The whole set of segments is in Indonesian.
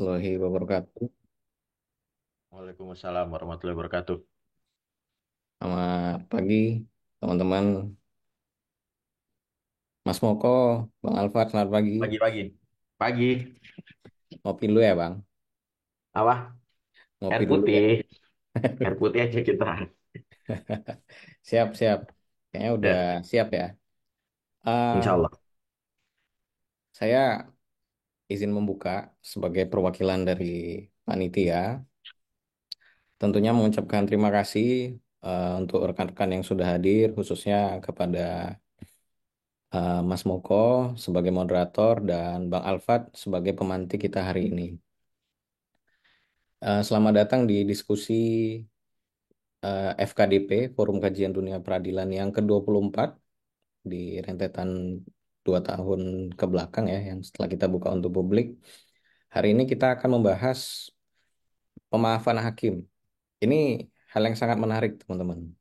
Warahmatullahi wabarakatuh. Waalaikumsalam warahmatullahi wabarakatuh. Selamat pagi, teman-teman. Mas Moko, Bang Alfat, selamat pagi. Pagi-pagi. Pagi. Ngopi dulu ya, Bang. Apa? Ngopi Air dulu ya. putih. Air putih aja kita. Siap, siap. Kayaknya udah Ya, siap ya. insya Ah, Allah. saya izin membuka sebagai perwakilan dari panitia. Tentunya mengucapkan terima kasih untuk rekan-rekan yang sudah hadir, khususnya kepada Mas Moko sebagai moderator dan Bang Alfat sebagai pemantik kita hari ini. Selamat datang di diskusi FKDP, Forum Kajian Dunia Peradilan yang ke-24 di rentetan 2 tahun ke belakang ya, yang setelah kita buka untuk publik. Hari ini kita akan membahas pemaafan hakim. Ini hal yang sangat menarik, teman-teman.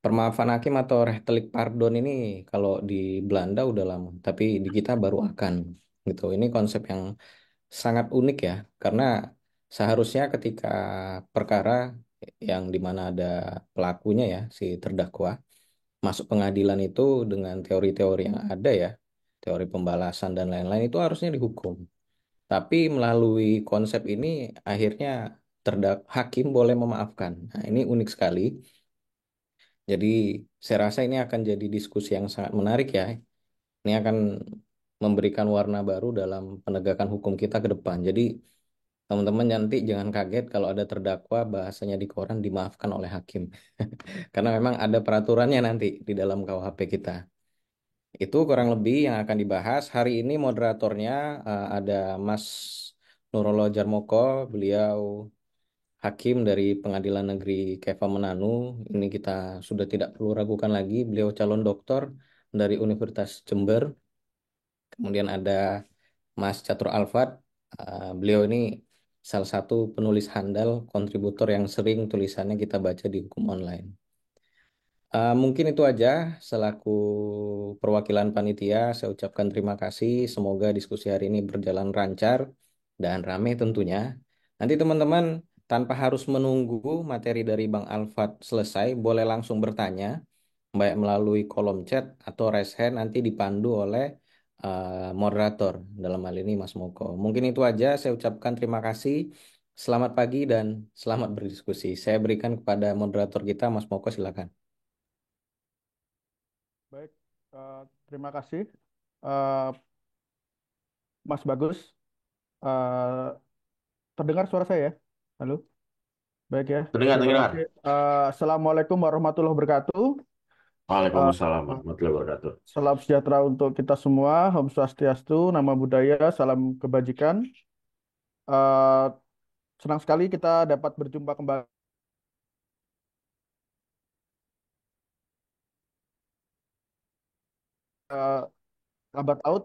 Permaafan hakim atau rechtelijk pardon ini kalau di Belanda udah lama, tapi di kita baru akan gitu. Ini konsep yang sangat unik ya, karena seharusnya ketika perkara yang dimana ada pelakunya ya, si terdakwa, masuk pengadilan itu dengan teori-teori yang ada ya, teori pembalasan dan lain-lain itu harusnya dihukum. Tapi melalui konsep ini akhirnya hakim boleh memaafkan. Nah, ini unik sekali. Jadi saya rasa ini akan jadi diskusi yang sangat menarik ya. Ini akan memberikan warna baru dalam penegakan hukum kita ke depan. Jadi teman-teman nanti jangan kaget kalau ada terdakwa bahasanya di koran dimaafkan oleh hakim. Karena memang ada peraturannya nanti di dalam KUHP kita. Itu kurang lebih yang akan dibahas. Hari ini moderatornya ada Mas Nurolo Jarmoko, beliau hakim dari Pengadilan Negeri Keva Mananu. Ini kita sudah tidak perlu ragukan lagi, beliau calon doktor dari Universitas Jember. Kemudian ada Mas Catur Alfat, beliau ini salah satu penulis handal, kontributor yang sering tulisannya kita baca di hukum online. Mungkin itu aja selaku perwakilan panitia. Saya ucapkan terima kasih. Semoga diskusi hari ini berjalan lancar dan ramai tentunya. Nanti teman-teman tanpa harus menunggu materi dari Bang Alfat selesai, boleh langsung bertanya, baik melalui kolom chat atau raise hand nanti dipandu oleh moderator dalam hal ini Mas Moko. Mungkin itu aja. Saya ucapkan terima kasih. Selamat pagi dan selamat berdiskusi. Saya berikan kepada moderator kita, Mas Moko, silakan. Baik, terima kasih eh, Mas Bagus. Eh, Terdengar suara saya ya? Halo, baik ya. Terdengar, Terima kasih. terdengar. Assalamualaikum warahmatullahi wabarakatuh. Eh, Waalaikumsalam warahmatullahi wabarakatuh. Salam sejahtera untuk kita semua. Om Swastiastu, Nama Budaya, salam kebajikan. Eh, Senang sekali kita dapat berjumpa kembali. Eh, Lambat laut,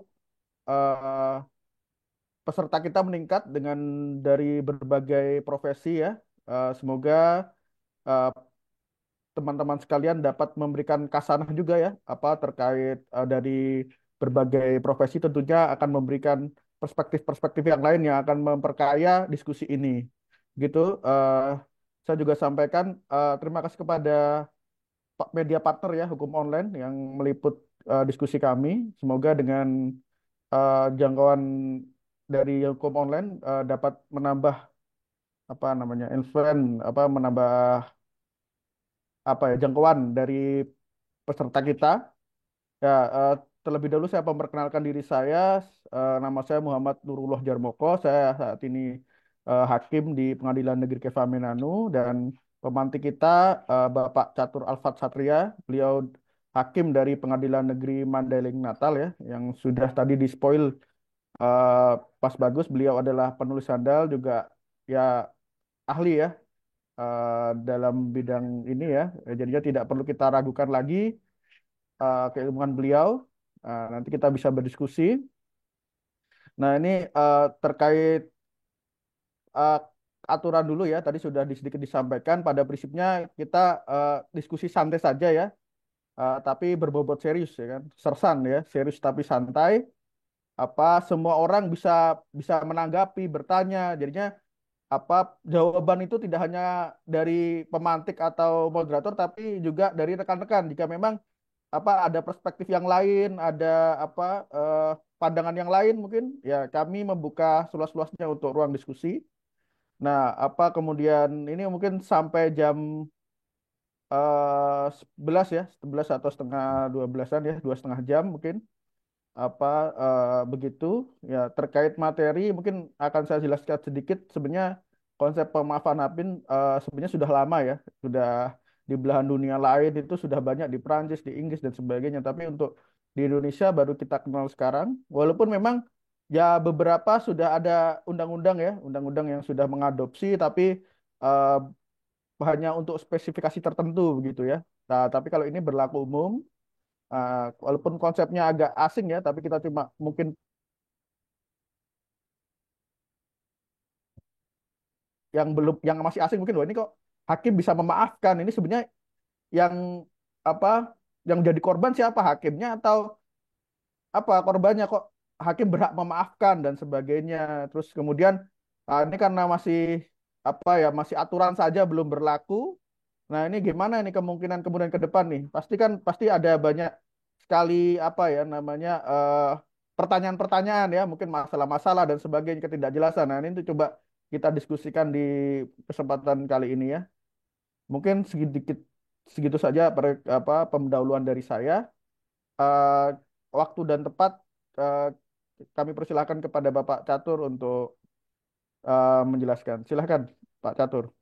eh, peserta kita meningkat dengan dari berbagai profesi ya. Semoga eh, teman-teman sekalian dapat memberikan kasanah juga ya apa terkait dari berbagai profesi tentunya akan memberikan perspektif-perspektif yang lain yang akan memperkaya diskusi ini gitu. Saya juga sampaikan terima kasih kepada media partner ya hukum online yang meliput diskusi kami. Semoga dengan jangkauan dari hukum online dapat menambah apa namanya influence apa menambah apa ya jangkauan dari peserta kita. Ya, terlebih dahulu saya memperkenalkan diri saya. Nama saya Muhammad Nurullah Jarmoko. Saya saat ini hakim di Pengadilan Negeri Keva Menanu dan pemantik kita Bapak Catur Alfat Satria. Beliau hakim dari Pengadilan Negeri Mandailing Natal ya, yang sudah tadi di spoil Pas Bagus. Beliau adalah penulis handal juga ya ahli ya dalam bidang ini ya. Jadinya tidak perlu kita ragukan lagi keilmuan beliau. Nanti kita bisa berdiskusi. Nah, ini terkait eh, aturan dulu ya. Tadi sudah sedikit disampaikan. Pada prinsipnya kita diskusi santai saja ya, tapi berbobot serius ya kan. Sersan ya, serius tapi santai. apa semua orang bisa bisa menanggapi, bertanya. Jadinya apa jawaban itu tidak hanya dari pemantik atau moderator tapi juga dari rekan-rekan jika memang apa ada perspektif yang lain, ada apa eh, pandangan yang lain mungkin ya kami membuka seluas-luasnya untuk ruang diskusi. Nah, apa kemudian ini mungkin sampai jam 11 ya, 11 atau setengah 12-an ya, 2,5 jam mungkin apa begitu ya terkait materi mungkin akan saya jelaskan sedikit sebenarnya konsep pemaafan Apin sebenarnya sudah lama ya sudah di belahan dunia lain itu sudah banyak di Prancis di Inggris dan sebagainya tapi untuk di Indonesia baru kita kenal sekarang walaupun memang ya beberapa sudah ada undang-undang ya undang-undang yang sudah mengadopsi tapi eh, hanya untuk spesifikasi tertentu begitu ya nah tapi kalau ini berlaku umum. Walaupun konsepnya agak asing ya, tapi kita cuma mungkin yang belum, yang masih asing mungkin, wah ini kok hakim bisa memaafkan. Ini sebenarnya yang apa, yang jadi korban siapa hakimnya atau apa korbannya kok hakim berhak memaafkan dan sebagainya. Terus kemudian ini karena masih apa ya, masih aturan saja belum berlaku. Nah, ini gimana ini kemungkinan kemudian ke depan nih? Pasti ada banyak sekali apa ya namanya pertanyaan-pertanyaan ya, mungkin masalah-masalah dan sebagainya ketidakjelasan. Nah, ini tuh coba kita diskusikan di kesempatan kali ini ya. Mungkin sedikit segitu saja apa pendahuluan dari saya. Eh, Waktu dan tepat eh, kami persilahkan kepada Bapak Catur untuk menjelaskan. Silahkan Pak Catur.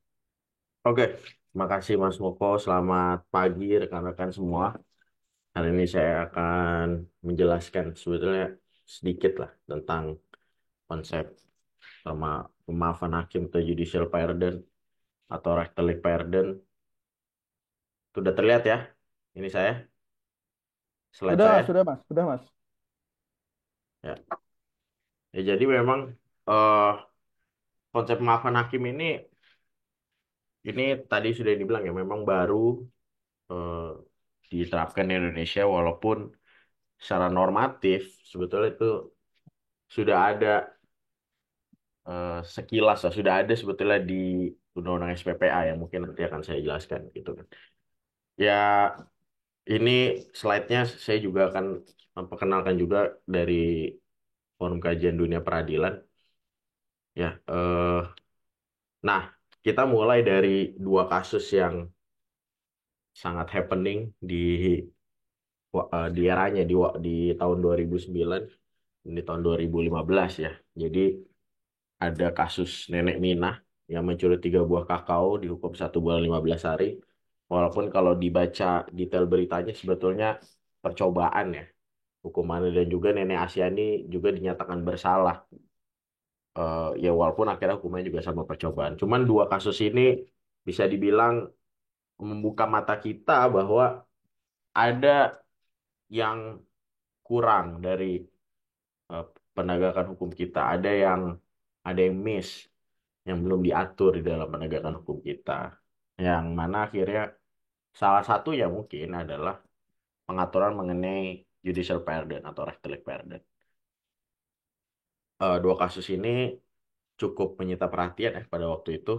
Oke, terima kasih Mas Moko. Selamat pagi rekan-rekan semua. Hari ini saya akan menjelaskan sebetulnya sedikit lah tentang konsep pemaafan hakim atau judicial pardon atau Rechtelijk pardon. Sudah terlihat ya? Ini saya, slide Sudah, saya. sudah Mas, sudah Mas. Ya, ya jadi memang eh, konsep pemaafan hakim ini tadi sudah dibilang ya memang baru eh, diterapkan di Indonesia walaupun secara normatif sebetulnya itu sudah ada sekilas lah, sudah ada sebetulnya di Undang-Undang SPPA yang mungkin nanti akan saya jelaskan gitu kan. Ya ini slide-nya saya juga akan memperkenalkan juga dari Forum Kajian Dunia Peradilan ya. Nah kita mulai dari dua kasus yang sangat happening di eranya di tahun 2009 dan di tahun 2015 ya. Jadi ada kasus Nenek Minah yang mencuri 3 buah kakao dihukum 1 bulan 15 hari. Walaupun kalau dibaca detail beritanya sebetulnya percobaan ya hukumannya dan juga Nenek Asyani juga dinyatakan bersalah. Ya walaupun akhirnya hukumannya juga sama percobaan. Cuman dua kasus ini bisa dibilang membuka mata kita bahwa ada yang kurang dari eh, penegakan hukum kita. Ada yang miss yang belum diatur di dalam penegakan hukum kita. Yang mana akhirnya salah satu ya mungkin adalah pengaturan mengenai judicial pardon atau rechtelijk pardon. Dua kasus ini cukup menyita perhatian ya pada waktu itu.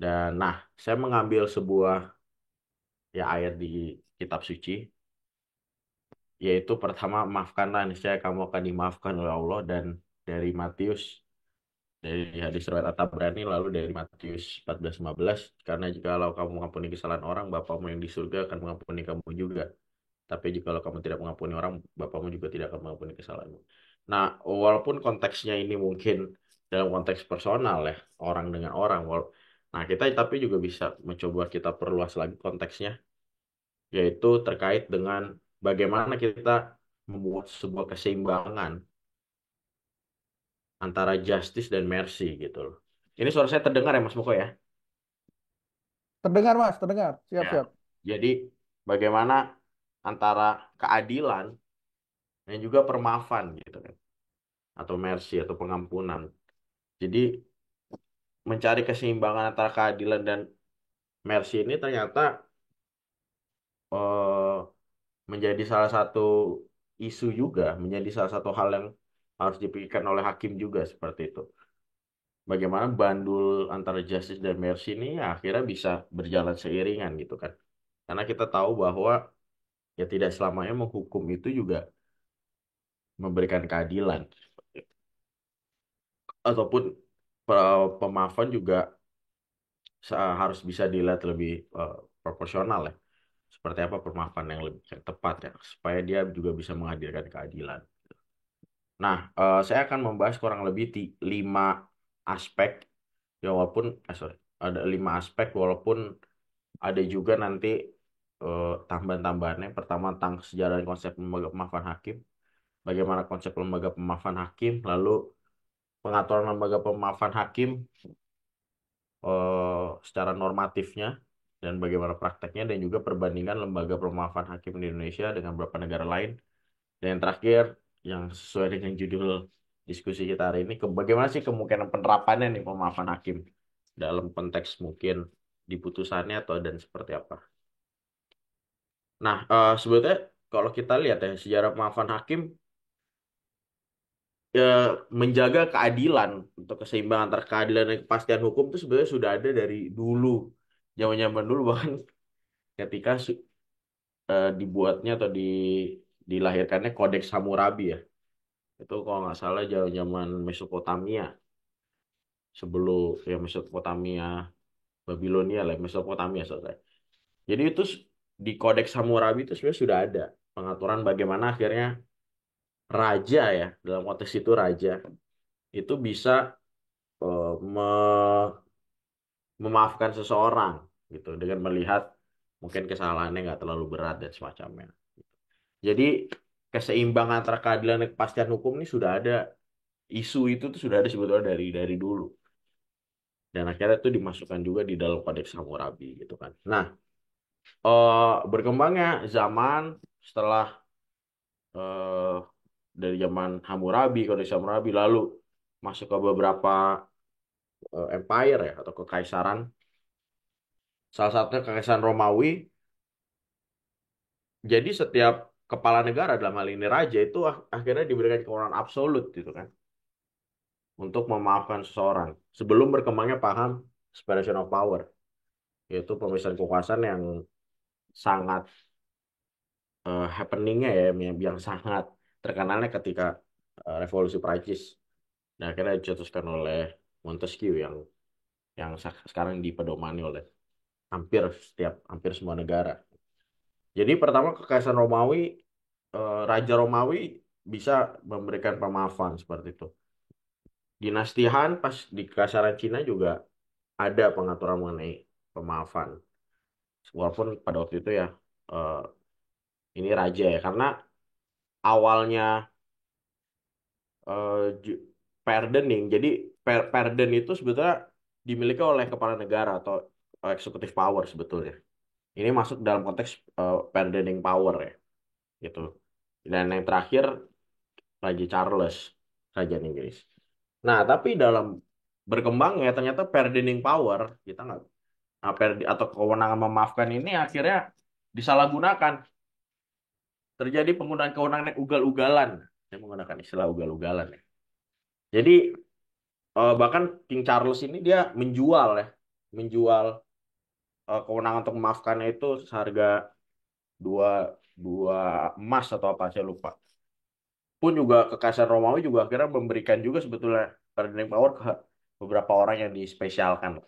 Dan nah, saya mengambil sebuah ya ayat di kitab suci, yaitu pertama maafkanlah niscaya kamu akan dimaafkan oleh Allah dan dari Matius dari hadis riwayat At-Tabrani lalu dari Matius 14:15 karena jikalau kamu mengampuni kesalahan orang Bapamu yang di surga akan mengampuni kamu juga tapi jikalau kamu tidak mengampuni orang Bapamu juga tidak akan mengampuni kesalahanmu. Nah walaupun konteksnya ini mungkin dalam konteks personal ya orang dengan orang nah kita tapi juga bisa mencoba kita perluas lagi konteksnya yaitu terkait dengan bagaimana kita membuat sebuah keseimbangan antara justice dan mercy gitu loh. Ini suara saya terdengar ya Mas Moko ya? Terdengar Mas, terdengar. Siap, Ya. siap. Jadi bagaimana antara keadilan dan juga permaafan gitu kan atau mercy atau pengampunan. Jadi mencari keseimbangan antara keadilan dan mercy ini ternyata eh, menjadi salah satu isu juga, menjadi salah satu hal yang harus dipikirkan oleh hakim juga seperti itu. Bagaimana bandul antara justice dan mercy ini ya akhirnya bisa berjalan seiringan gitu kan. Karena kita tahu bahwa ya tidak selamanya menghukum itu juga memberikan keadilan. Ataupun pemaafan juga harus bisa dilihat lebih proporsional ya. Seperti apa pemaafan yang lebih yang tepat ya, supaya dia juga bisa menghadirkan keadilan. Nah, saya akan membahas kurang lebih 5 aspek, ya walaupun, sorry, ada 5 aspek, walaupun ada juga nanti tambahan-tambahannya. Pertama tentang sejarah dan konsep lembaga pemaafan hakim, bagaimana konsep lembaga pemaafan hakim, lalu pengaturan lembaga pemaafan hakim secara normatifnya dan bagaimana prakteknya, dan juga perbandingan lembaga pemaafan hakim di Indonesia dengan beberapa negara lain. Dan yang terakhir, yang sesuai dengan judul diskusi kita hari ini, bagaimana sih kemungkinan penerapannya nih pemaafan hakim dalam konteks mungkin di putusannya atau dan seperti apa. Nah, sebetulnya kalau kita lihat ya sejarah pemaafan hakim, ya, menjaga keadilan untuk keseimbangan antara keadilan dan kepastian hukum itu sebenarnya sudah ada dari dulu, zaman-zaman dulu, bahkan ketika dibuatnya atau dilahirkannya Kodeks Hammurabi ya. Itu kalau nggak salah zaman Mesopotamia, sebelum ya Mesopotamia, Babilonia lah, Mesopotamia selesai. Jadi itu di Kodeks Hammurabi itu sebenarnya sudah ada pengaturan bagaimana akhirnya raja ya, dalam konteks itu raja itu bisa eh, me- memaafkan seseorang gitu dengan melihat mungkin kesalahannya nggak terlalu berat dan semacamnya. Jadi keseimbangan antara keadilan dan kepastian hukum ini sudah ada, isu itu tuh sudah ada sebetulnya dari dulu, dan akhirnya itu dimasukkan juga di dalam Kodeks Hammurabi gitu kan. Nah, berkembangnya zaman setelah eh, dari zaman Hammurabi, Kodeks Hammurabi, lalu masuk ke beberapa empire ya atau kekaisaran. Salah satunya Kekaisaran Romawi. Jadi setiap kepala negara, dalam hal ini raja, itu akhirnya diberikan kewenangan absolut gitu kan untuk memaafkan seseorang sebelum berkembangnya paham separation of power, yaitu pemisahan kekuasaan yang sangat happeningnya ya, yang sangat terkenalnya ketika Revolusi Prancis, dan akhirnya dicetuskan oleh Montesquieu yang sekarang dipedomani oleh hampir semua negara. Jadi pertama Kekaisaran Romawi, Raja Romawi bisa memberikan pemaafan seperti itu. Dinasti Han pas di Kekaisaran Cina juga ada pengaturan mengenai pemaafan. Walaupun pada waktu itu ya eh, ini raja ya, karena awalnya eh, ju- pardoning. Jadi pardon itu sebetulnya dimiliki oleh kepala negara atau executive power sebetulnya. Ini masuk dalam konteks pardoning power ya, gitu. Dan yang terakhir Raja Charles, Raja Inggris. Nah, tapi dalam berkembangnya ternyata pardoning power kita nggak atau kewenangan memaafkan ini akhirnya disalahgunakan. Terjadi penggunaan kewenangan yang ugal-ugalan. Saya menggunakan istilah ugal-ugalan ya. Jadi bahkan King Charles ini dia menjual kewenangan untuk memaafkannya itu seharga dua dua emas atau apa saya lupa. Pun juga Kekaisaran Romawi juga akhirnya memberikan juga sebetulnya bargaining power ke beberapa orang yang dispesialkan.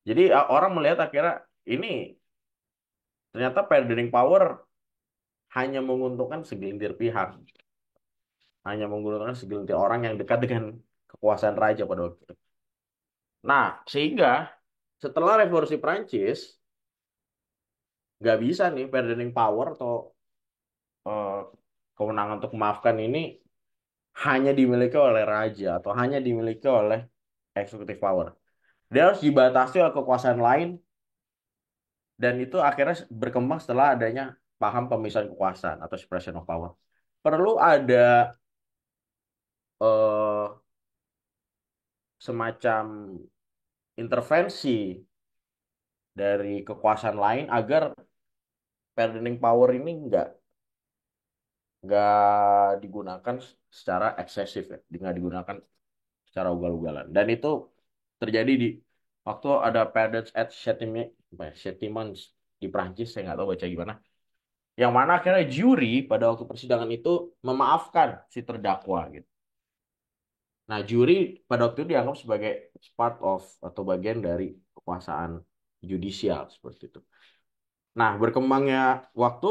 Jadi orang melihat akhirnya ini ternyata bargaining power hanya menguntungkan segelintir pihak, hanya menguntungkan segelintir orang yang dekat dengan kekuasaan raja pada waktu itu. Nah, sehingga setelah Revolusi Prancis nggak bisa nih bargaining power atau eh, kewenangan untuk memaafkan ini hanya dimiliki oleh raja atau hanya dimiliki oleh executive power. Dia harus dibatasi oleh kekuasaan lain, dan itu akhirnya berkembang setelah adanya paham pemisahan kekuasaan atau separation of power. Perlu ada eh, semacam intervensi dari kekuasaan lain agar bargaining power ini nggak digunakan secara eksesif ya, nggak digunakan secara ugal-ugalan. Dan itu terjadi di waktu ada Pardons at Châtiment di Prancis, saya nggak tahu baca gimana. Yang mana akhirnya juri pada waktu persidangan itu memaafkan si terdakwa gitu. Nah, juri pada waktu itu dianggap sebagai part of atau bagian dari kekuasaan yudisial seperti itu. Nah, berkembangnya waktu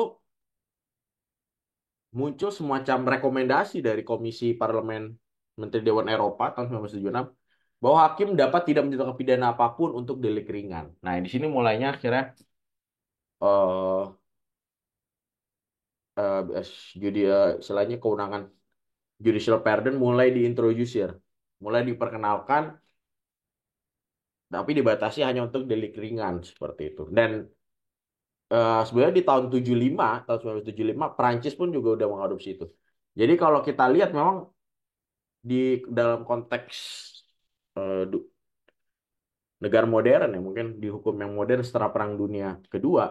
muncul semacam rekomendasi dari Komisi Parlemen Menteri Dewan Eropa tahun 1976 bahwa hakim dapat tidak menjatuhkan pidana apapun untuk delik ringan. Nah, di sini mulainya akhirnya eh istilahnya kewenangan judicial pardon mulai diintrodusir, mulai diperkenalkan, tapi dibatasi hanya untuk delik ringan seperti itu. Dan sebenarnya di tahun 75, tahun 1975, Prancis pun juga udah mengadopsi itu. Jadi kalau kita lihat memang di dalam konteks eh, du- negara modern ya, mungkin di hukum yang modern setelah Perang Dunia Kedua,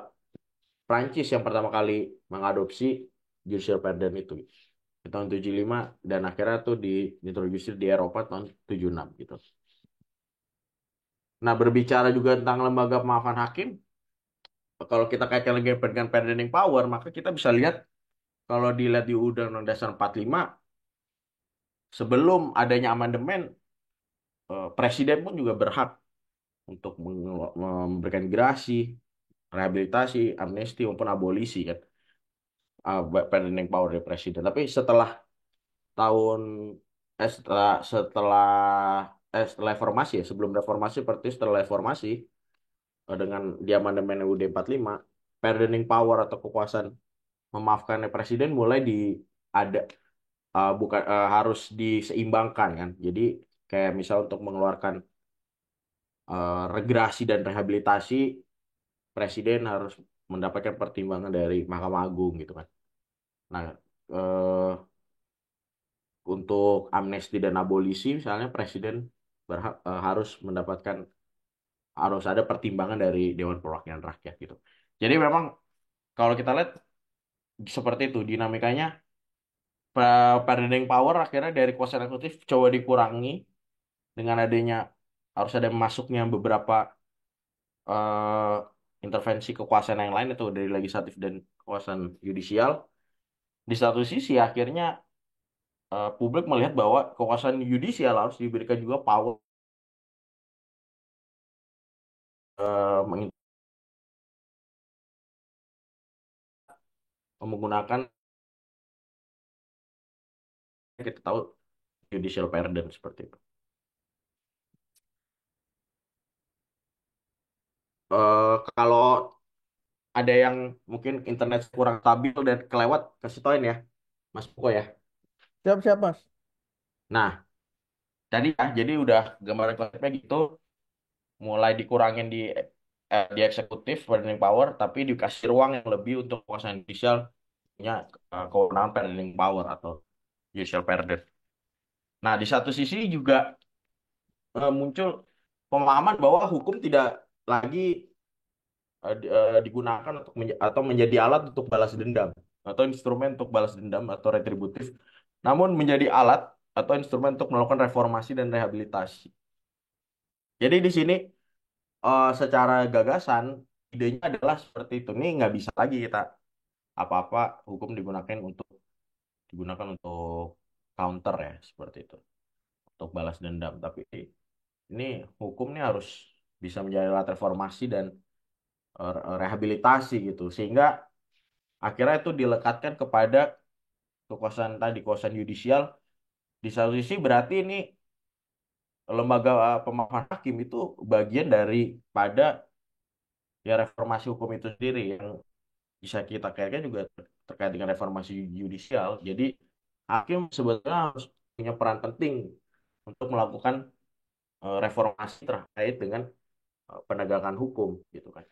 Prancis yang pertama kali mengadopsi judicial pardon itu di tahun 75 dan akhirnya tuh diintroduksi di Eropa tahun 76 gitu. Nah, berbicara juga tentang lembaga pemaafan hakim, kalau kita kaitkan lagi dengan pardoning power, maka kita bisa lihat kalau dilihat di Undang-Undang Dasar 45, sebelum adanya amandemen, presiden pun juga berhak untuk memberikan gerasi, rehabilitasi, amnesti maupun abolisi kan, pardoning power dari presiden. Tapi tahun setelah reformasi ya, sebelum reformasi seperti setelah reformasi, dengan di amandemen UUD 45, pardoning power atau kekuasaan memaafkan presiden mulai ada bukan harus diseimbangkan kan. Jadi kayak misal untuk mengeluarkan regresi dan rehabilitasi, presiden harus mendapatkan pertimbangan dari Mahkamah Agung gitu kan. Nah, eh, untuk amnesti dan abolisi misalnya presiden harus harus ada pertimbangan dari Dewan Perwakilan Rakyat gitu. Jadi memang kalau kita lihat seperti itu dinamikanya, pardoning power akhirnya dari kuasa eksekutif coba dikurangi dengan adanya harus ada masuknya beberapa eh, intervensi kekuasaan yang lain itu dari legislatif dan kekuasaan yudisial. Di satu sisi akhirnya publik melihat bahwa kekuasaan yudisial harus diberikan juga power eh, menggunakan kita tahu judicial pardon seperti itu. Kalau ada yang mungkin internet kurang stabil dan kelewat, kasih tauin ya, Mas Puko ya. Siap-siap, Mas. Nah, tadi ya, jadi udah gambaran konsepnya gitu, mulai dikurangin di eksekutif bargaining power, tapi dikasih ruang yang lebih untuk kekuasaan judicial punya kewenangan bargaining power atau judicial pardon. Nah, di satu sisi juga muncul pemahaman bahwa hukum tidak lagi digunakan untuk atau menjadi alat untuk balas dendam atau instrumen untuk balas dendam atau retributif, namun menjadi alat atau instrumen untuk melakukan reformasi dan rehabilitasi. Jadi di sini secara gagasan idenya adalah seperti itu. Ini nggak bisa lagi kita apa-apa hukum digunakan untuk counter ya seperti itu, untuk balas dendam. Tapi ini hukum ini harus bisa menjadi alat reformasi dan rehabilitasi gitu, sehingga akhirnya itu dilekatkan kepada kekuasaan yudisial. Di satu sisi berarti ini lembaga pemahaman hakim itu bagian daripada ya reformasi hukum itu sendiri yang bisa kita kaitkan juga terkait dengan reformasi yudisial. Jadi hakim sebetulnya harus punya peran penting untuk melakukan reformasi terkait dengan penegakan hukum gitu kan.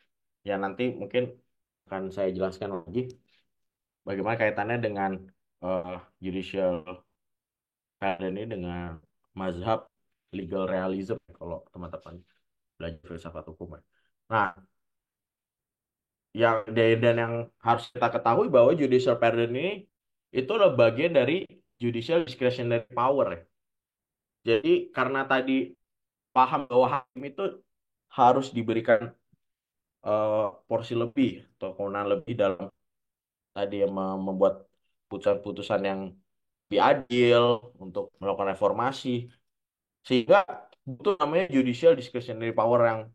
Ya nanti mungkin akan saya jelaskan lagi bagaimana kaitannya dengan eh, judicial pardon ini dengan mazhab legal realism kalau teman-teman belajar filsafat hukum ya. Nah, yang yang harus kita ketahui bahwa judicial pardon ini itu adalah bagian dari judicial discretionary power ya. Jadi karena tadi paham bahwa hakim itu harus diberikan eh, porsi lebih atau kewenangan lebih dalam tadi yang membuat putusan-putusan yang lebih adil untuk melakukan reformasi, sehingga butuh namanya judicial discretionary power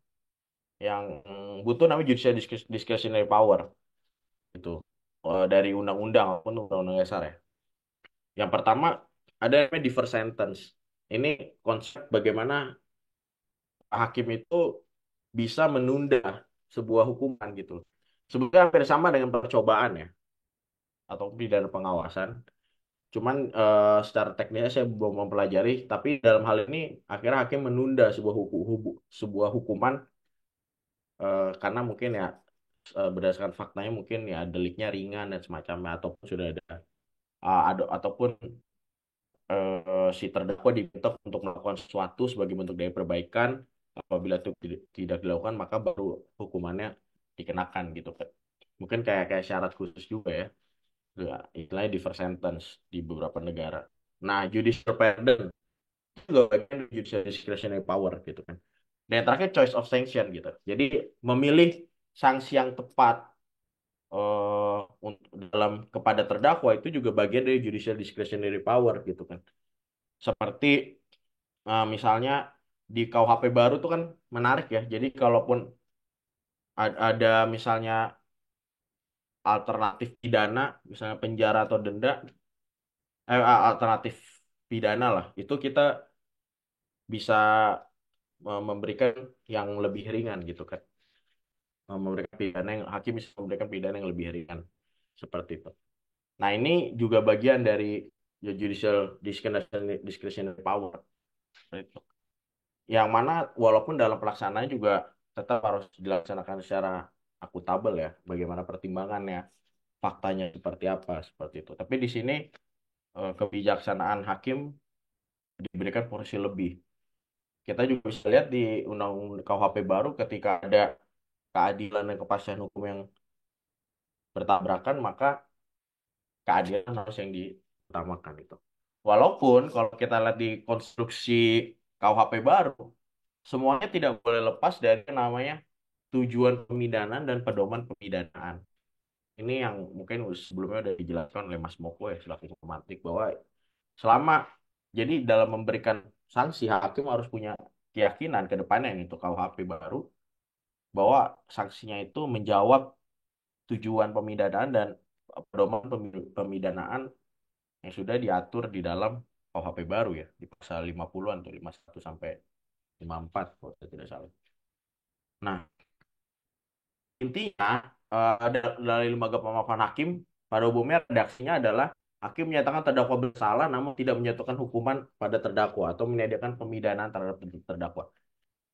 yang butuh namanya judicial discretionary power itu dari undang-undang maupun undang-undang dasar ya. Yang pertama ada yang namanya defer sentence. Ini konsep bagaimana hakim itu bisa menunda sebuah hukuman gitu. Sebenarnya hampir sama dengan percobaan ya atau pidana pengawasan. Cuman secara teknisnya saya belum mempelajari, tapi dalam hal ini akhirnya hakim menunda sebuah hukuman karena mungkin ya berdasarkan faktanya mungkin ya deliknya ringan dan semacamnya ataupun sudah ada ataupun si terdakwa diminta untuk melakukan sesuatu sebagai bentuk dari perbaikan. Apabila itu tidak dilakukan maka baru hukumannya dikenakan gitu kan. Mungkin kayak kayak syarat khusus juga ya. Ya, istilahnya defer sentence di beberapa negara. Nah, judicial pardon itu juga bagian dari judicial discretionary power gitu kan. Dan yang terakhir choice of sanction gitu. Jadi memilih sanksi yang tepat untuk dalam kepada terdakwa itu juga bagian dari judicial discretionary power gitu kan. Seperti misalnya di KUHP baru tuh kan menarik ya. Jadi kalaupun ada misalnya alternatif pidana, misalnya penjara atau denda, alternatif pidana lah, itu kita bisa memberikan yang lebih ringan gitu kan. Memberikan pidana yang hakim bisa memberikan pidana yang lebih ringan seperti itu. Nah, ini juga bagian dari judicial discretionary power. Itu. Yang mana walaupun dalam pelaksanaannya juga tetap harus dilaksanakan secara akuntabel ya, bagaimana pertimbangannya, faktanya seperti apa, seperti itu. Tapi di sini kebijaksanaan hakim diberikan porsi lebih. Kita juga bisa lihat di Undang-Undang KUHP baru ketika ada keadilan dan kepastian hukum yang bertabrakan, maka keadilan harus yang diutamakan itu. Walaupun kalau kita lihat di konstruksi KUHP baru, semuanya tidak boleh lepas dari yang namanya tujuan pemidanaan dan pedoman pemidanaan. Ini yang mungkin sebelumnya sudah dijelaskan oleh Mas Moko ya selaku informatik bahwa selama jadi dalam memberikan sanksi hakim harus punya keyakinan ke depannya ini untuk KUHP baru bahwa sanksinya itu menjawab tujuan pemidanaan dan pedoman pemidanaan yang sudah diatur di dalam KUHP baru ya di pasal 50-an atau 51 sampai 54 kalau saya tidak salah. Nah, intinya ada dari lembaga pemaafan hakim pada umumnya redaksinya adalah hakim menyatakan terdakwa bersalah namun tidak menjatuhkan hukuman pada terdakwa atau menyediakan pemidanaan terhadap terdakwa.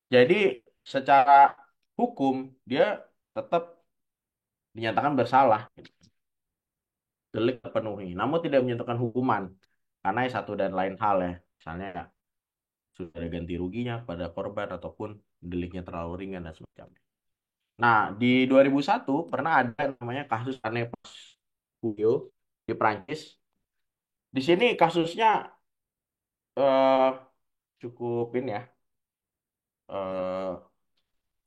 Jadi secara hukum dia tetap dinyatakan bersalah, delik terpenuhi, namun tidak menjatuhkan hukuman karena satu dan lain hal ya, misalnya ya, sudah ada ganti ruginya pada korban ataupun deliknya terlalu ringan dan semacamnya. Nah, di 2001 pernah ada namanya kasus Anne Pascual di Prancis. Di sini kasusnya eh, cukup ini ya, eh,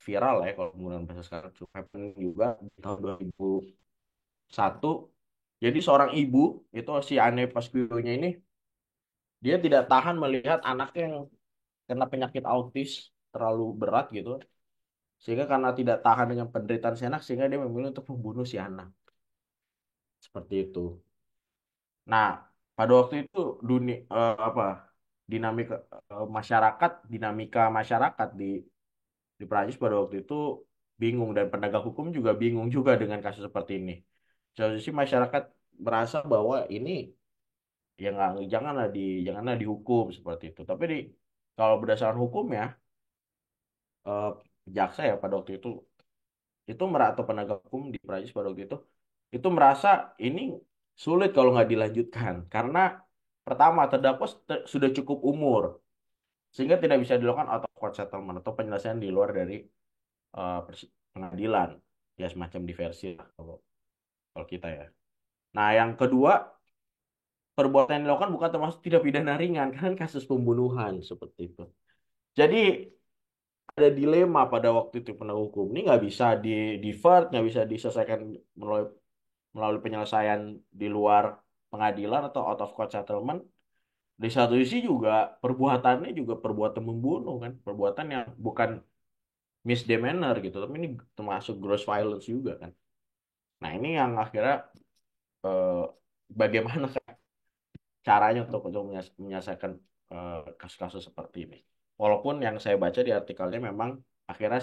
viral ya kalau menggunakan bahasa sekarang, cukup happening juga di tahun 2001. Jadi seorang ibu itu si Anne Pascual-nya ini dia tidak tahan melihat anaknya yang kena penyakit autis terlalu berat gitu. Sehingga karena tidak tahan dengan penderitaan si anak sehingga dia memilih untuk membunuh si anak. Seperti itu. Nah, pada waktu itu dunia apa dinamika dinamika masyarakat di Prancis pada waktu itu bingung dan penegak hukum juga bingung juga dengan kasus seperti ini. Satu sisi masyarakat merasa bahwa ini ya nggak janganlah dihukum seperti itu. Tapi kalau berdasarkan hukum ya eh, jaksa ya pada waktu itu atau penegak hukum di Prancis pada waktu itu merasa ini sulit kalau nggak dilanjutkan karena pertama terdakwa sudah cukup umur sehingga tidak bisa dilakukan out of court settlement atau penyelesaian di luar dari pengadilan ya semacam diversi lah kalau kita ya. Nah yang kedua perbuatan yang dilakukan bukan termasuk tidak pidana ringan kan kasus pembunuhan seperti itu. Jadi ada dilema pada waktu itu penegak hukum ini nggak bisa di divert, nggak bisa diselesaikan melalui penyelesaian di luar pengadilan atau out of court settlement. Di satu sisi juga perbuatannya juga perbuatan membunuh kan, perbuatan yang bukan misdemeanor gitu, tapi ini termasuk gross violence juga kan. Nah ini yang akhirnya eh, bagaimana caranya untuk menyelesaikan kasus-kasus seperti ini. Walaupun yang saya baca di artikelnya memang akhirnya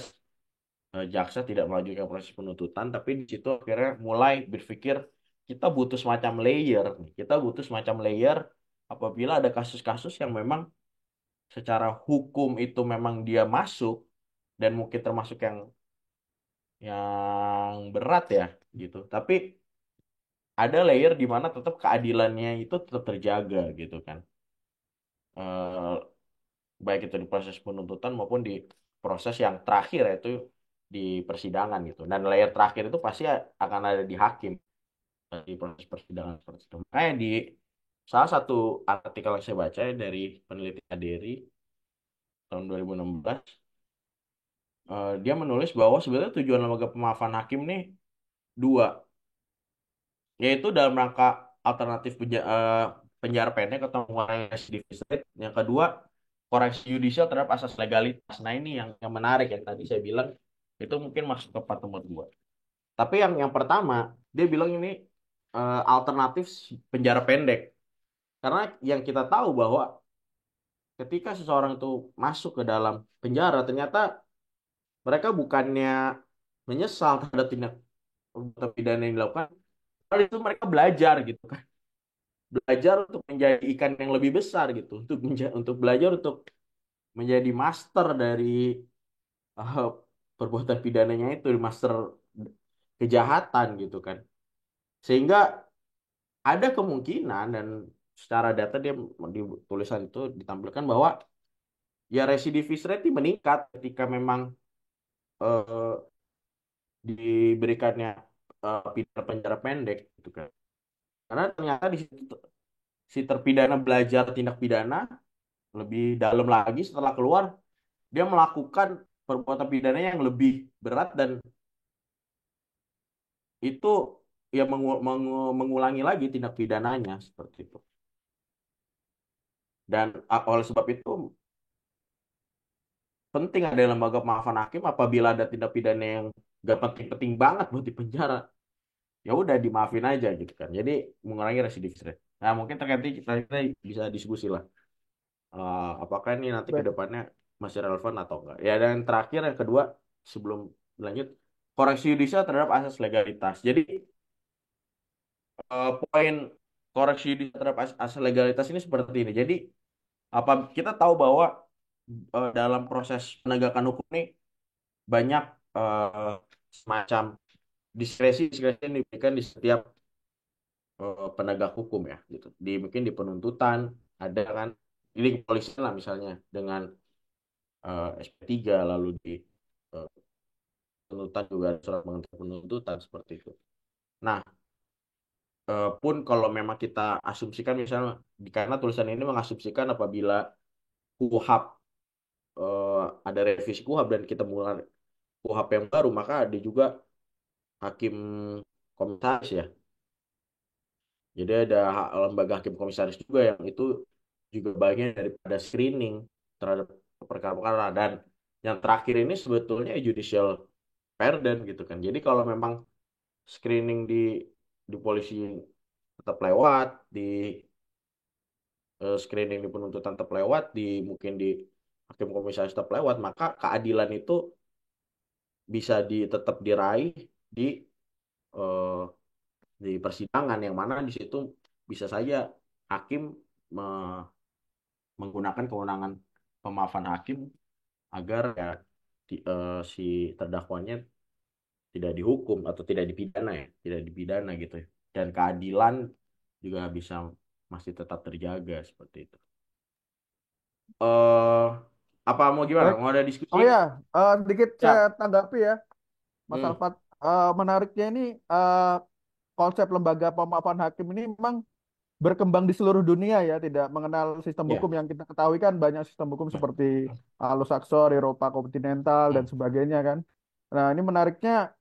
jaksa tidak melanjutkan proses penuntutan, tapi di situ akhirnya mulai berpikir kita butuh semacam layer, nih. Kita butuh semacam layer apabila ada kasus-kasus yang memang secara hukum itu memang dia masuk dan mungkin termasuk yang berat ya gitu. Tapi ada layer di mana tetap keadilannya itu tetap terjaga gitu kan. Baik itu di proses penuntutan maupun di proses yang terakhir yaitu di persidangan gitu. Dan layer terakhir itu pasti akan ada di hakim di proses persidangan seperti itu. Makanya di salah satu artikel yang saya baca dari peneliti ADRI tahun 2016, dia menulis bahwa sebenarnya tujuan lembaga pemaafan hakim nih dua, yaitu dalam rangka alternatif penjara pendek atau mengurangi residivis rate. Yang kedua, koreksi yudisial terhadap asas legalitas. Nah ini yang menarik yang tadi saya bilang itu mungkin masuk ke part nomor dua. Tapi yang pertama dia bilang ini alternatif penjara pendek. Karena yang kita tahu bahwa ketika seseorang itu masuk ke dalam penjara, ternyata mereka bukannya menyesal terhadap tindak pidana yang dilakukan, malah itu mereka belajar gitu kan, belajar untuk menjadi ikan yang lebih besar gitu, untuk belajar untuk menjadi master dari eh, perbuatan pidananya itu, master kejahatan gitu kan, sehingga ada kemungkinan dan secara data dia di tulisan itu ditampilkan bahwa ya residivis rate meningkat ketika memang eh, diberikannya pidana penjara pendek gitu kan. Karena ternyata di situ si terpidana belajar tindak pidana lebih dalam lagi setelah keluar dia melakukan perbuatan pidana yang lebih berat dan itu ya mengulangi lagi tindak pidananya seperti itu. Dan oleh sebab itu penting ada lembaga pemaafan hakim apabila ada tindak pidana yang gak penting-penting banget buat dipenjara ya udah dimaafin aja gitu kan. Jadi mengurangi residivis rate. Nah mungkin terkait ini kita bisa diskusi lah. Apakah ini nanti ke Baik. depannya masih relevan atau enggak. Ya dan terakhir yang kedua sebelum lanjut koreksi yudisial terhadap asas legalitas. Jadi poin koreksi yudisial terhadap asas legalitas ini seperti ini. Jadi apa kita tahu bahwa dalam proses penegakan hukum ini banyak eh, semacam diskresi yang diberikan di setiap penegak hukum ya gitu. Mungkin di penuntutan ada kan ini kepolisian lah misalnya dengan SP3 lalu di eh, penuntutan juga ada surat pengantar penuntutan seperti itu. Nah, pun kalau memang kita asumsikan misalnya karena tulisan ini mengasumsikan apabila KUHP eh, ada revisi KUHP dan kita mulai KUHP yang baru maka ada juga hakim komisaris ya. Jadi ada lembaga hakim komisaris juga yang itu juga bagian daripada screening terhadap perkara-perkara dan yang terakhir ini sebetulnya judicial pardon gitu kan. Jadi kalau memang screening di polisi tetap lewat, di screening di penuntutan tetap lewat, mungkin di hakim komisaris tetap lewat, maka keadilan itu bisa tetap diraih di eh, di persidangan yang mana di situ bisa saja hakim me- menggunakan kewenangan pemaafan hakim agar ya si terdakwanya tidak dihukum atau tidak dipidana ya, tidak dipidana gitu ya. Dan keadilan juga bisa masih tetap terjaga seperti itu. eh Apa mau gimana? Baik. Mau ada diskusi Oh ini? ya, sedikit saya Siap. tanggapi ya, Mas Hmm. Alfat. Menariknya ini konsep lembaga pemaafan hakim ini memang berkembang di seluruh dunia ya, tidak mengenal sistem Ya. hukum yang kita ketahui kan banyak sistem hukum seperti Anglo-Saxon, Eropa kontinental dan Hmm. sebagainya kan. Nah, ini menariknya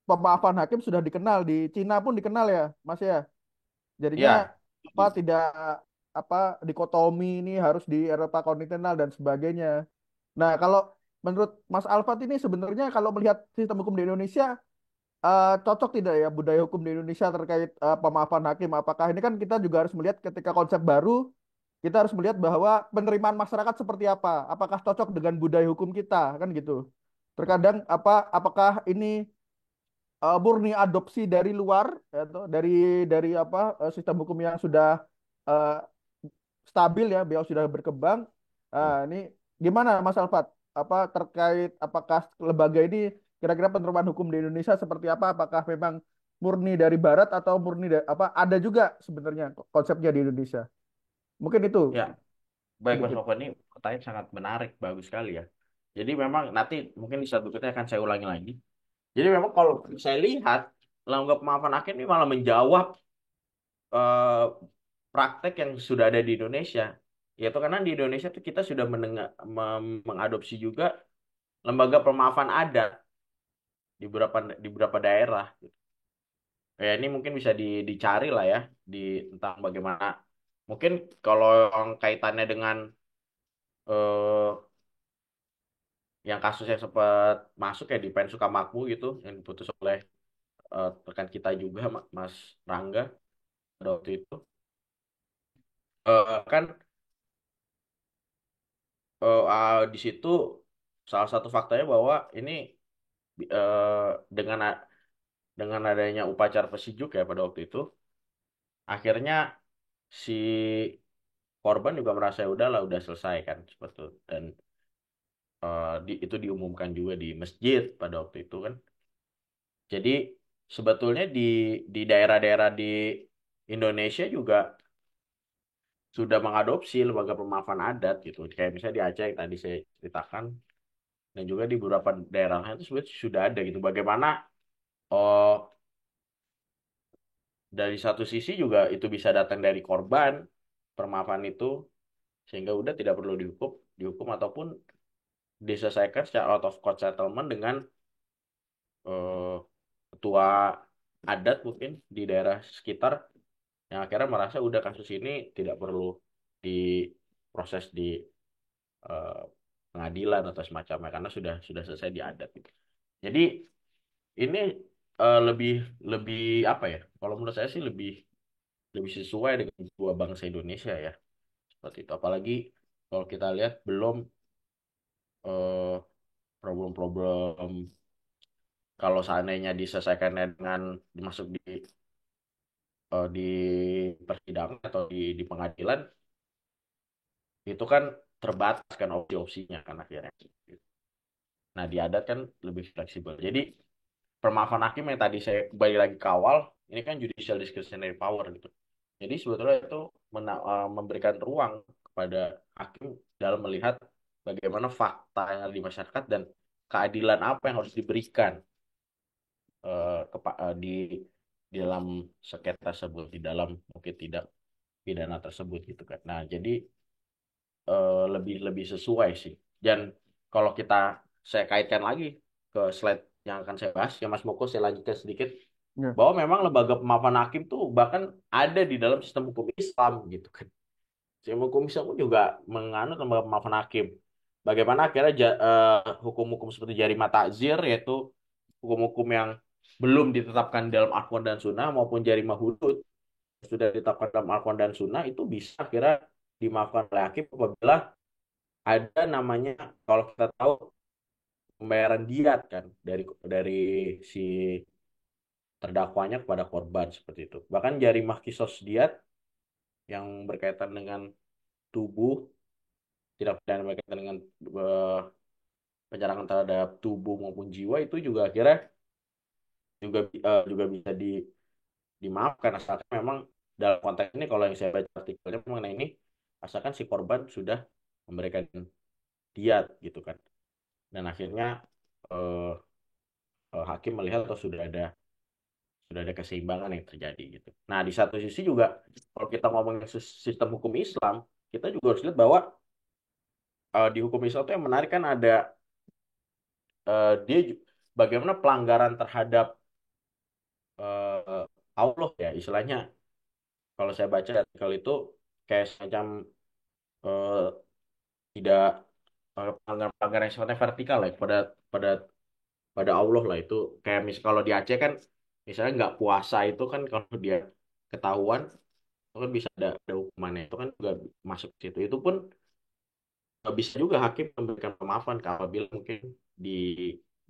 pemaafan hakim sudah dikenal di Cina pun dikenal ya, Mas ya. Jadinya Ya. apa tidak apa dikotomi ini harus di Eropa kontinental dan sebagainya. Nah, kalau menurut Mas Alfat ini sebenarnya kalau melihat sistem hukum di Indonesia cocok tidak ya budaya hukum di Indonesia terkait pemaafan hakim? Apakah ini kan kita juga harus melihat ketika konsep baru, kita harus melihat bahwa penerimaan masyarakat seperti apa? Apakah cocok dengan budaya hukum kita kan gitu? Terkadang apakah ini murni adopsi dari luar atau dari apa sistem hukum yang sudah eh, stabil ya, beliau sudah berkembang. Ini gimana Mas Alfat? Apa terkait apakah lembaga ini kira-kira penerimaan hukum di Indonesia seperti apa? Apakah memang murni dari Barat atau murni dari apa? Ada juga sebenarnya konsepnya di Indonesia. Mungkin itu Ya, baik Mas sedikit. Nova, ini pertanyaan sangat menarik, bagus sekali ya. Jadi memang nanti mungkin di saat berikutnya akan saya ulangi lagi. Jadi memang kalau saya lihat lembaga pemaafan hakim ini malah menjawab eh, praktek yang sudah ada di Indonesia. Yaitu karena di Indonesia tuh kita sudah mengadopsi juga lembaga pemaafan adat di beberapa daerah. Ya ini mungkin bisa dicari lah ya di tentang bagaimana mungkin kalau yang kaitannya dengan eh, yang kasus yang sempat masuk ya di PN Sukamakmur gitu yang diputus oleh rekan kita juga Mas Rangga pada waktu itu. Kan di situ salah satu faktanya bahwa ini eh, dengan dengan adanya upacara Pesijuk ya pada waktu itu akhirnya si korban juga merasa ya udahlah udah selesai kan seperti itu. Dan itu diumumkan juga di masjid pada waktu itu kan. Jadi sebetulnya di daerah-daerah di Indonesia juga sudah mengadopsi lembaga pemaafan adat gitu. Kayak misalnya di Aceh yang tadi saya ceritakan dan juga di beberapa daerah lain itu sebenarnya sudah ada gitu. Bagaimana oh, dari satu sisi juga itu bisa datang dari korban permaafan itu sehingga udah tidak perlu dihukum ataupun diselesaikan secara out of court settlement dengan eh, ketua adat mungkin di daerah sekitar yang akhirnya merasa udah kasus ini tidak perlu diproses di eh, pengadilan atau semacamnya karena sudah selesai di adat gitu. Jadi ini lebih lebih apa ya? Kalau menurut saya sih lebih lebih sesuai dengan dua bangsa Indonesia ya seperti itu. Apalagi kalau kita lihat belum eh, problem-problem kalau seandainya diselesaikan dengan dimasuk di persidangan atau di pengadilan itu kan terbatas kan opsi-opsinya kan akhirnya. Nah di adat kan lebih fleksibel. Jadi permaafan hakim yang tadi saya kembali lagi ke awal, ini kan judicial discretionary power gitu. Jadi sebetulnya itu memberikan ruang kepada hakim dalam melihat bagaimana fakta yang ada di masyarakat dan keadilan apa yang harus diberikan di dalam sengketa tersebut, di dalam mungkin tidak pidana tersebut gitu kan. Nah, jadi lebih lebih sesuai sih. Dan kalau saya kaitkan lagi ke slide yang akan saya bahas, ya Mas Moko saya lanjutkan sedikit Ya. bahwa memang lembaga pemaafan hakim tuh bahkan ada di dalam sistem hukum Islam gitu kan. Sistem hukum Islam pun juga menganut lembaga pemaafan hakim. Bagaimana akhirnya hukum-hukum seperti jarima takzir yaitu hukum-hukum yang belum ditetapkan dalam Al-Quran dan Sunnah maupun jarima hudud sudah ditetapkan dalam Al-Quran dan Sunnah itu bisa akhirnya dimaafkan oleh hakim apabila ada namanya kalau kita tahu pembayaran diat kan dari si terdakwanya kepada korban seperti itu. Bahkan jarimah kisos diat yang berkaitan dengan tubuh tidak pidana berkaitan dengan eh, penyerangan terhadap tubuh maupun jiwa itu juga akhirnya juga bisa dimaafkan asalkan memang dalam konteks ini kalau yang saya baca artikelnya mengenai ini asalkan si korban sudah memberikan diat gitu kan dan akhirnya eh, hakim melihat atau sudah ada sudah ada keseimbangan yang terjadi gitu. Nah, di satu sisi juga kalau kita ngomongin sistem hukum Islam, kita juga harus lihat bahwa di hukum Islam itu yang menarik kan ada dia bagaimana pelanggaran terhadap Allah ya istilahnya. Kalau saya baca artikel itu kayak semacam eh, tidak pelanggaran yang sifatnya vertikal lah pada pada pada Allah lah itu kayak kalau di Aceh kan misalnya nggak puasa itu kan kalau dia ketahuan itu kan bisa ada hukumannya itu kan juga masuk ke situ itu pun bisa juga hakim memberikan pemaafan apabila mungkin di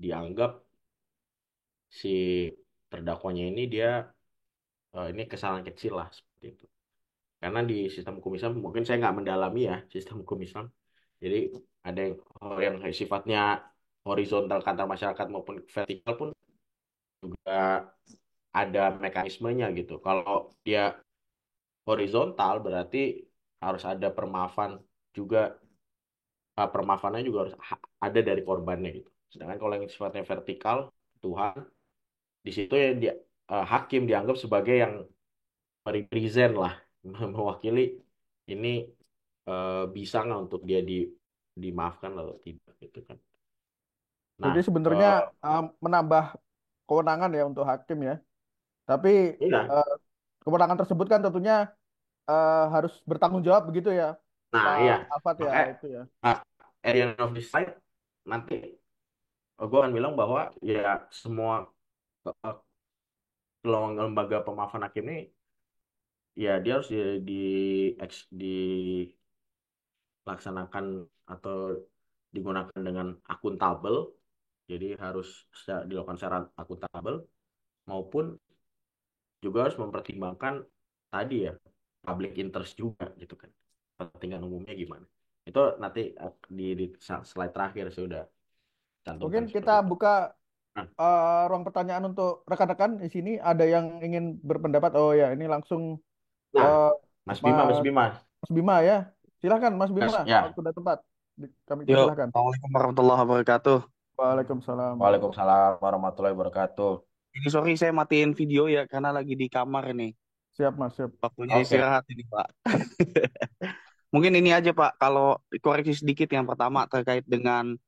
dianggap si terdakwanya ini dia ini kesalahan kecil lah seperti itu karena di sistem hukum Islam mungkin saya nggak mendalami ya sistem hukum Islam jadi ada yang sifatnya horizontal ke antar masyarakat maupun vertikal pun juga ada mekanismenya gitu. Kalau dia horizontal berarti harus ada permaafan juga, permaafannya juga harus ada dari korbannya gitu. Sedangkan kalau yang sifatnya vertikal, Tuhan, di situ ya dia, hakim dianggap sebagai yang represent lah, mewakili ini bisa nggak untuk dia dimaafkan atau tidak gitu kan. Jadi Nah, sebenarnya menambah kewenangan ya untuk hakim ya. Tapi iya. eh, kewenangan tersebut kan tentunya harus bertanggung jawab begitu ya, Nah, Pak iya. Alfat ya Makanya itu ya. uh, at the end of this slide nanti gue akan bilang bahwa ya semua uh, lembaga pemaafan hakim ini ya dia harus dilaksanakan atau digunakan dengan akuntabel jadi harus dilakukan secara akuntabel maupun juga harus mempertimbangkan tadi ya public interest juga gitu kan kepentingan umumnya gimana itu nanti di slide terakhir saya udah Mungkin cantumkan kita seperti itu. buka Nah, ruang pertanyaan untuk rekan-rekan di sini. Ada yang ingin berpendapat? Oh ya, ini langsung nah, eh, Mas Bima, Mas Mas, Bima, Mas Bima ya. Silahkan Mas Bima, ya. waktu sudah tepat. Kami Yuk, persilahkan. Assalamualaikum warahmatullahi wabarakatuh. Waalaikumsalam. Waalaikumsalam warahmatullahi wabarakatuh. Ini sorry saya matiin video ya karena lagi di kamar nih. Siap Mas, siap. Waktunya Oke. istirahat ini, Pak. Mungkin ini aja, Pak. Kalau koreksi sedikit yang pertama terkait dengan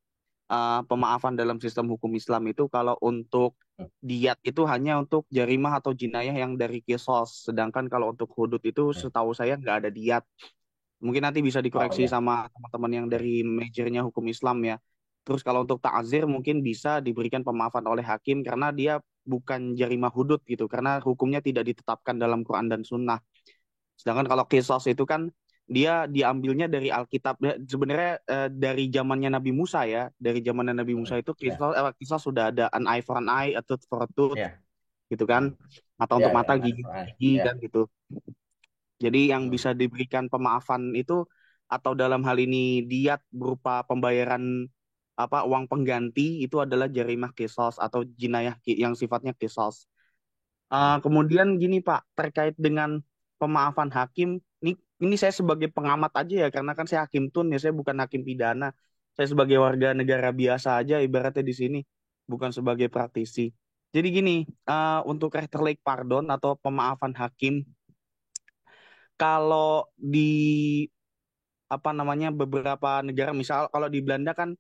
pemaafan dalam sistem hukum Islam itu kalau untuk diat itu hanya untuk jarimah atau jinayah yang dari kisos. Sedangkan kalau untuk hudud itu setahu saya nggak ada diat. Mungkin nanti bisa Oh dikoreksi ya. sama teman-teman yang dari majornya hukum Islam ya. Terus kalau untuk ta'zir mungkin bisa diberikan pemaafan oleh hakim karena dia bukan jarimah hudud gitu. Karena hukumnya tidak ditetapkan dalam Quran dan Sunnah. Sedangkan kalau kisos itu kan dia diambilnya dari Alkitab. Sebenarnya dari zamannya Nabi Musa ya. Dari zamannya Nabi Musa itu Ya, kisos sudah ada an eye for an eye, a tooth for a tooth ya, gitu kan. Mata ya, untuk ya, mata, nah, gigi untuk gigi ya. kan gitu. Jadi yang Hmm. bisa diberikan pemaafan itu atau dalam hal ini diat berupa pembayaran apa uang pengganti itu adalah jarimah kisos atau jinayah yang sifatnya kisos. Kemudian gini Pak, terkait dengan pemaafan hakim, ini saya sebagai pengamat aja ya karena kan saya hakim tun ya, saya bukan hakim pidana. Saya sebagai warga negara biasa aja ibaratnya di sini, bukan sebagai praktisi. Jadi gini, untuk Rechterlijk pardon atau pemaafan hakim kalau di apa namanya beberapa negara misal kalau di Belanda kan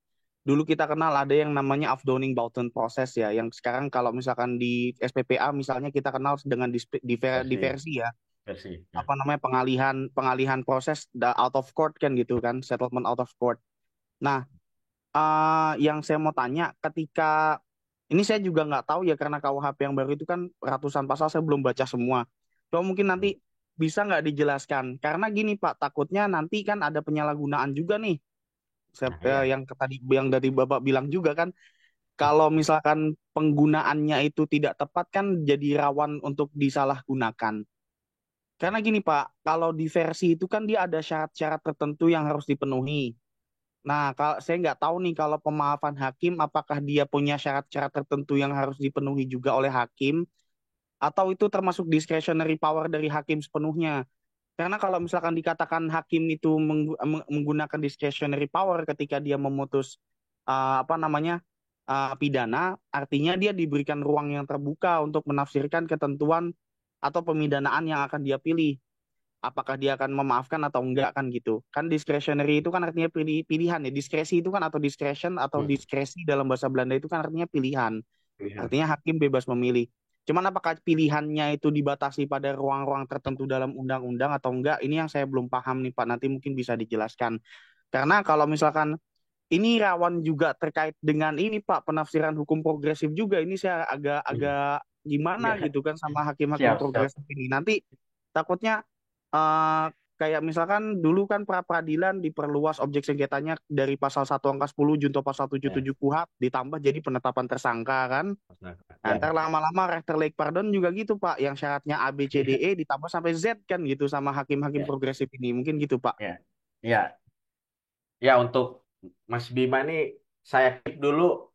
dulu kita kenal ada yang namanya Afdoning-Bouten proses ya yang sekarang kalau misalkan di SPPA misalnya kita kenal dengan Versi, diversi ya versi. Ya. apa namanya pengalihan pengalihan proses out of court kan gitu kan settlement out of court. Nah, yang saya mau tanya ketika ini saya juga nggak tahu ya karena KUHP yang baru itu kan ratusan pasal saya belum baca semua. Coba mungkin Hmm. nanti bisa nggak dijelaskan? Karena gini Pak, takutnya nanti kan ada penyalahgunaan juga nih. Nah, ya. Yang tadi yang dari Bapak bilang juga kan, kalau misalkan penggunaannya itu tidak tepat kan jadi rawan untuk disalahgunakan. Karena gini Pak, kalau di versi itu kan dia ada syarat-syarat tertentu yang harus dipenuhi. Nah, kalau saya nggak tahu nih kalau pemaafan hakim apakah dia punya syarat-syarat tertentu yang harus dipenuhi juga oleh hakim atau itu termasuk discretionary power dari hakim sepenuhnya. Karena kalau misalkan dikatakan hakim itu menggunakan discretionary power ketika dia memutus apa namanya pidana, artinya dia diberikan ruang yang terbuka untuk menafsirkan ketentuan atau pemidanaan yang akan dia pilih. Apakah dia akan memaafkan atau enggak kan gitu. Kan discretionary itu kan artinya pilihan ya. Diskresi itu kan atau discretion atau Hmm, diskresi dalam bahasa Belanda itu kan artinya pilihan. pilihan. Artinya hakim bebas memilih. Cuman apakah pilihannya itu dibatasi pada ruang-ruang tertentu dalam undang-undang atau enggak? Ini yang saya belum paham nih Pak. Nanti mungkin bisa dijelaskan. Karena kalau misalkan ini rawan juga terkait dengan ini Pak, penafsiran hukum progresif juga. Ini saya Hmm. agak-agak gimana Ya, gitu kan sama hakim-hakim siap, siap. progresif ini. Nanti takutnya kayak misalkan dulu kan pra peradilan diperluas objek sengketanya dari pasal 1 angka 10 junto pasal tujuh puluh Ya, tujuh KUHP ditambah jadi penetapan tersangka kan. masyarakat. Nah, Ya, ntar lama-lama Rechter Lake Pardon juga gitu Pak, yang syaratnya A B C D E ditambah sampai Z kan gitu sama hakim-hakim ya, progresif ini. Mungkin gitu Pak. ya, ya, ya. Untuk Mas Bima nih, saya keep dulu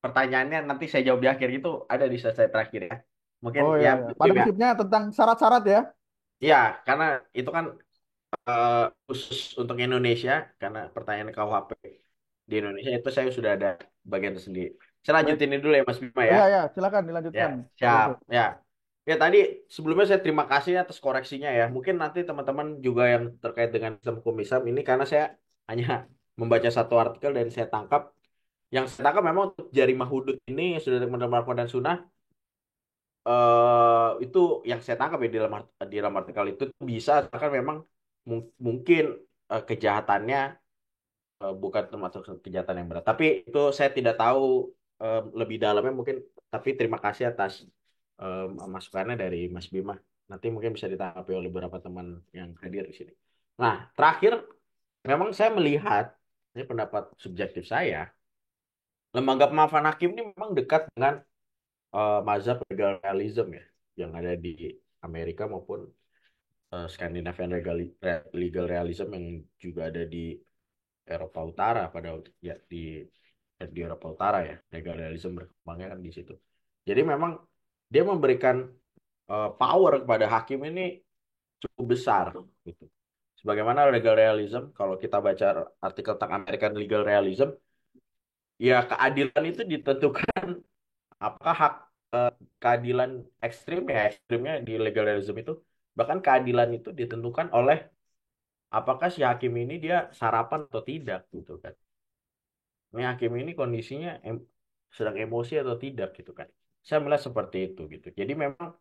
pertanyaannya, nanti saya jawab di akhir gitu. Ada di slide terakhir ya. Mungkin Oh ya, ya, ya. Mas Pada Bima. prinsipnya tentang syarat-syarat ya. Ya, karena itu kan eh, khusus untuk Indonesia, karena pertanyaan KUHP di Indonesia itu saya sudah ada bagian tersendiri. Saya Baik. lanjutin ini dulu ya Mas Bima Oh ya. ya, ya, silakan Ya, dilanjutkan, Pak siap. David. Ya. Ya tadi sebelumnya saya terima kasih atas koreksinya ya. Mungkin nanti teman-teman juga yang terkait dengan sistem hukum Islam ini, karena saya hanya membaca satu artikel dan saya tangkap, yang saya tangkap memang untuk jarimah hudud ini yang sudah menerima Al-Quran dan Sunnah, itu yang saya tangkap ya di dalam artikel itu bisa kan memang mungkin kejahatannya bukan termasuk kejahatan yang berat. Tapi itu saya tidak tahu lebih dalamnya mungkin. Tapi terima kasih atas masukannya dari Mas Bima. Nanti mungkin bisa ditanggapi oleh beberapa teman yang hadir di sini. Nah, terakhir, memang saya melihat, ini pendapat subjektif saya, lembaga pemaafan hakim ini memang dekat dengan mazhab legal realism ya, yang ada di Amerika maupun Scandinavian legal realism yang juga ada di Eropa Utara pada waktu ya di Eropa Utara ya, legal realism berkembangnya kan di situ. Jadi memang dia memberikan power kepada hakim ini cukup besar gitu. Sebagaimana legal realism, kalau kita baca artikel tentang American legal realism, ya keadilan itu ditentukan apakah keadilan ekstrimnya di legal realism itu, bahkan keadilan itu ditentukan oleh apakah si hakim ini dia sarapan atau tidak gitu kan. Ini hakim ini kondisinya sedang emosi atau tidak gitu kan. Saya melihat seperti itu gitu. Jadi memang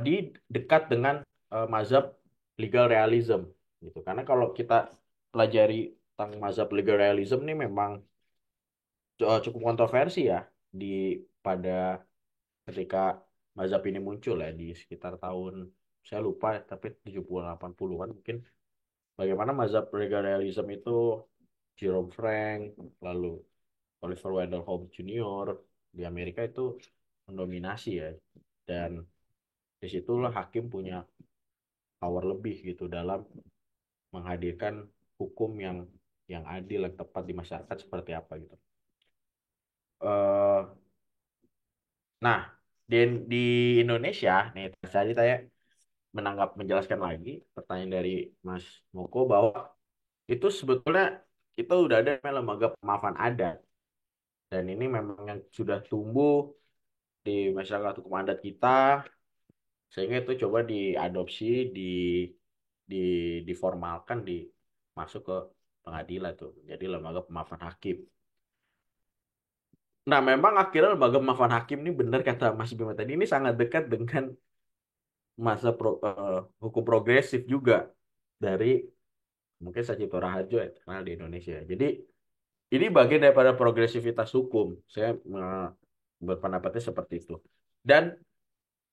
di dekat dengan mazhab legal realism gitu. Karena kalau kita pelajari tentang mazhab legal realism ini memang cukup kontroversi ya di pada ketika mazhab ini muncul ya di sekitar tahun, saya lupa tapi 70 80-an mungkin, bagaimana mazhab legal realism itu Jerome Frank, lalu Oliver Wendell Holmes Jr. di Amerika itu mendominasi ya, dan disitulah hakim punya power lebih gitu dalam menghadirkan hukum yang adil yang tepat di masyarakat seperti apa gitu. eh nah, di Indonesia nih tadi saya menjelaskan lagi pertanyaan dari Mas Moko bahwa itu sebetulnya kita udah ada namanya lembaga pemaafan adat, dan ini memang yang sudah tumbuh di masyarakat hukum adat kita, sehingga itu coba diadopsi, di diformalkan, masuk ke pengadilan tuh jadi lembaga pemaafan hakim. Nah, memang akhirnya lembaga pemaafan hakim ini, benar kata Mas Bima tadi, ini sangat dekat dengan hukum progresif juga dari mungkin Sajito Raharjo ya, terkenal di Indonesia. Jadi ini bagian daripada progresivitas hukum. Saya berpendapatnya seperti itu. Dan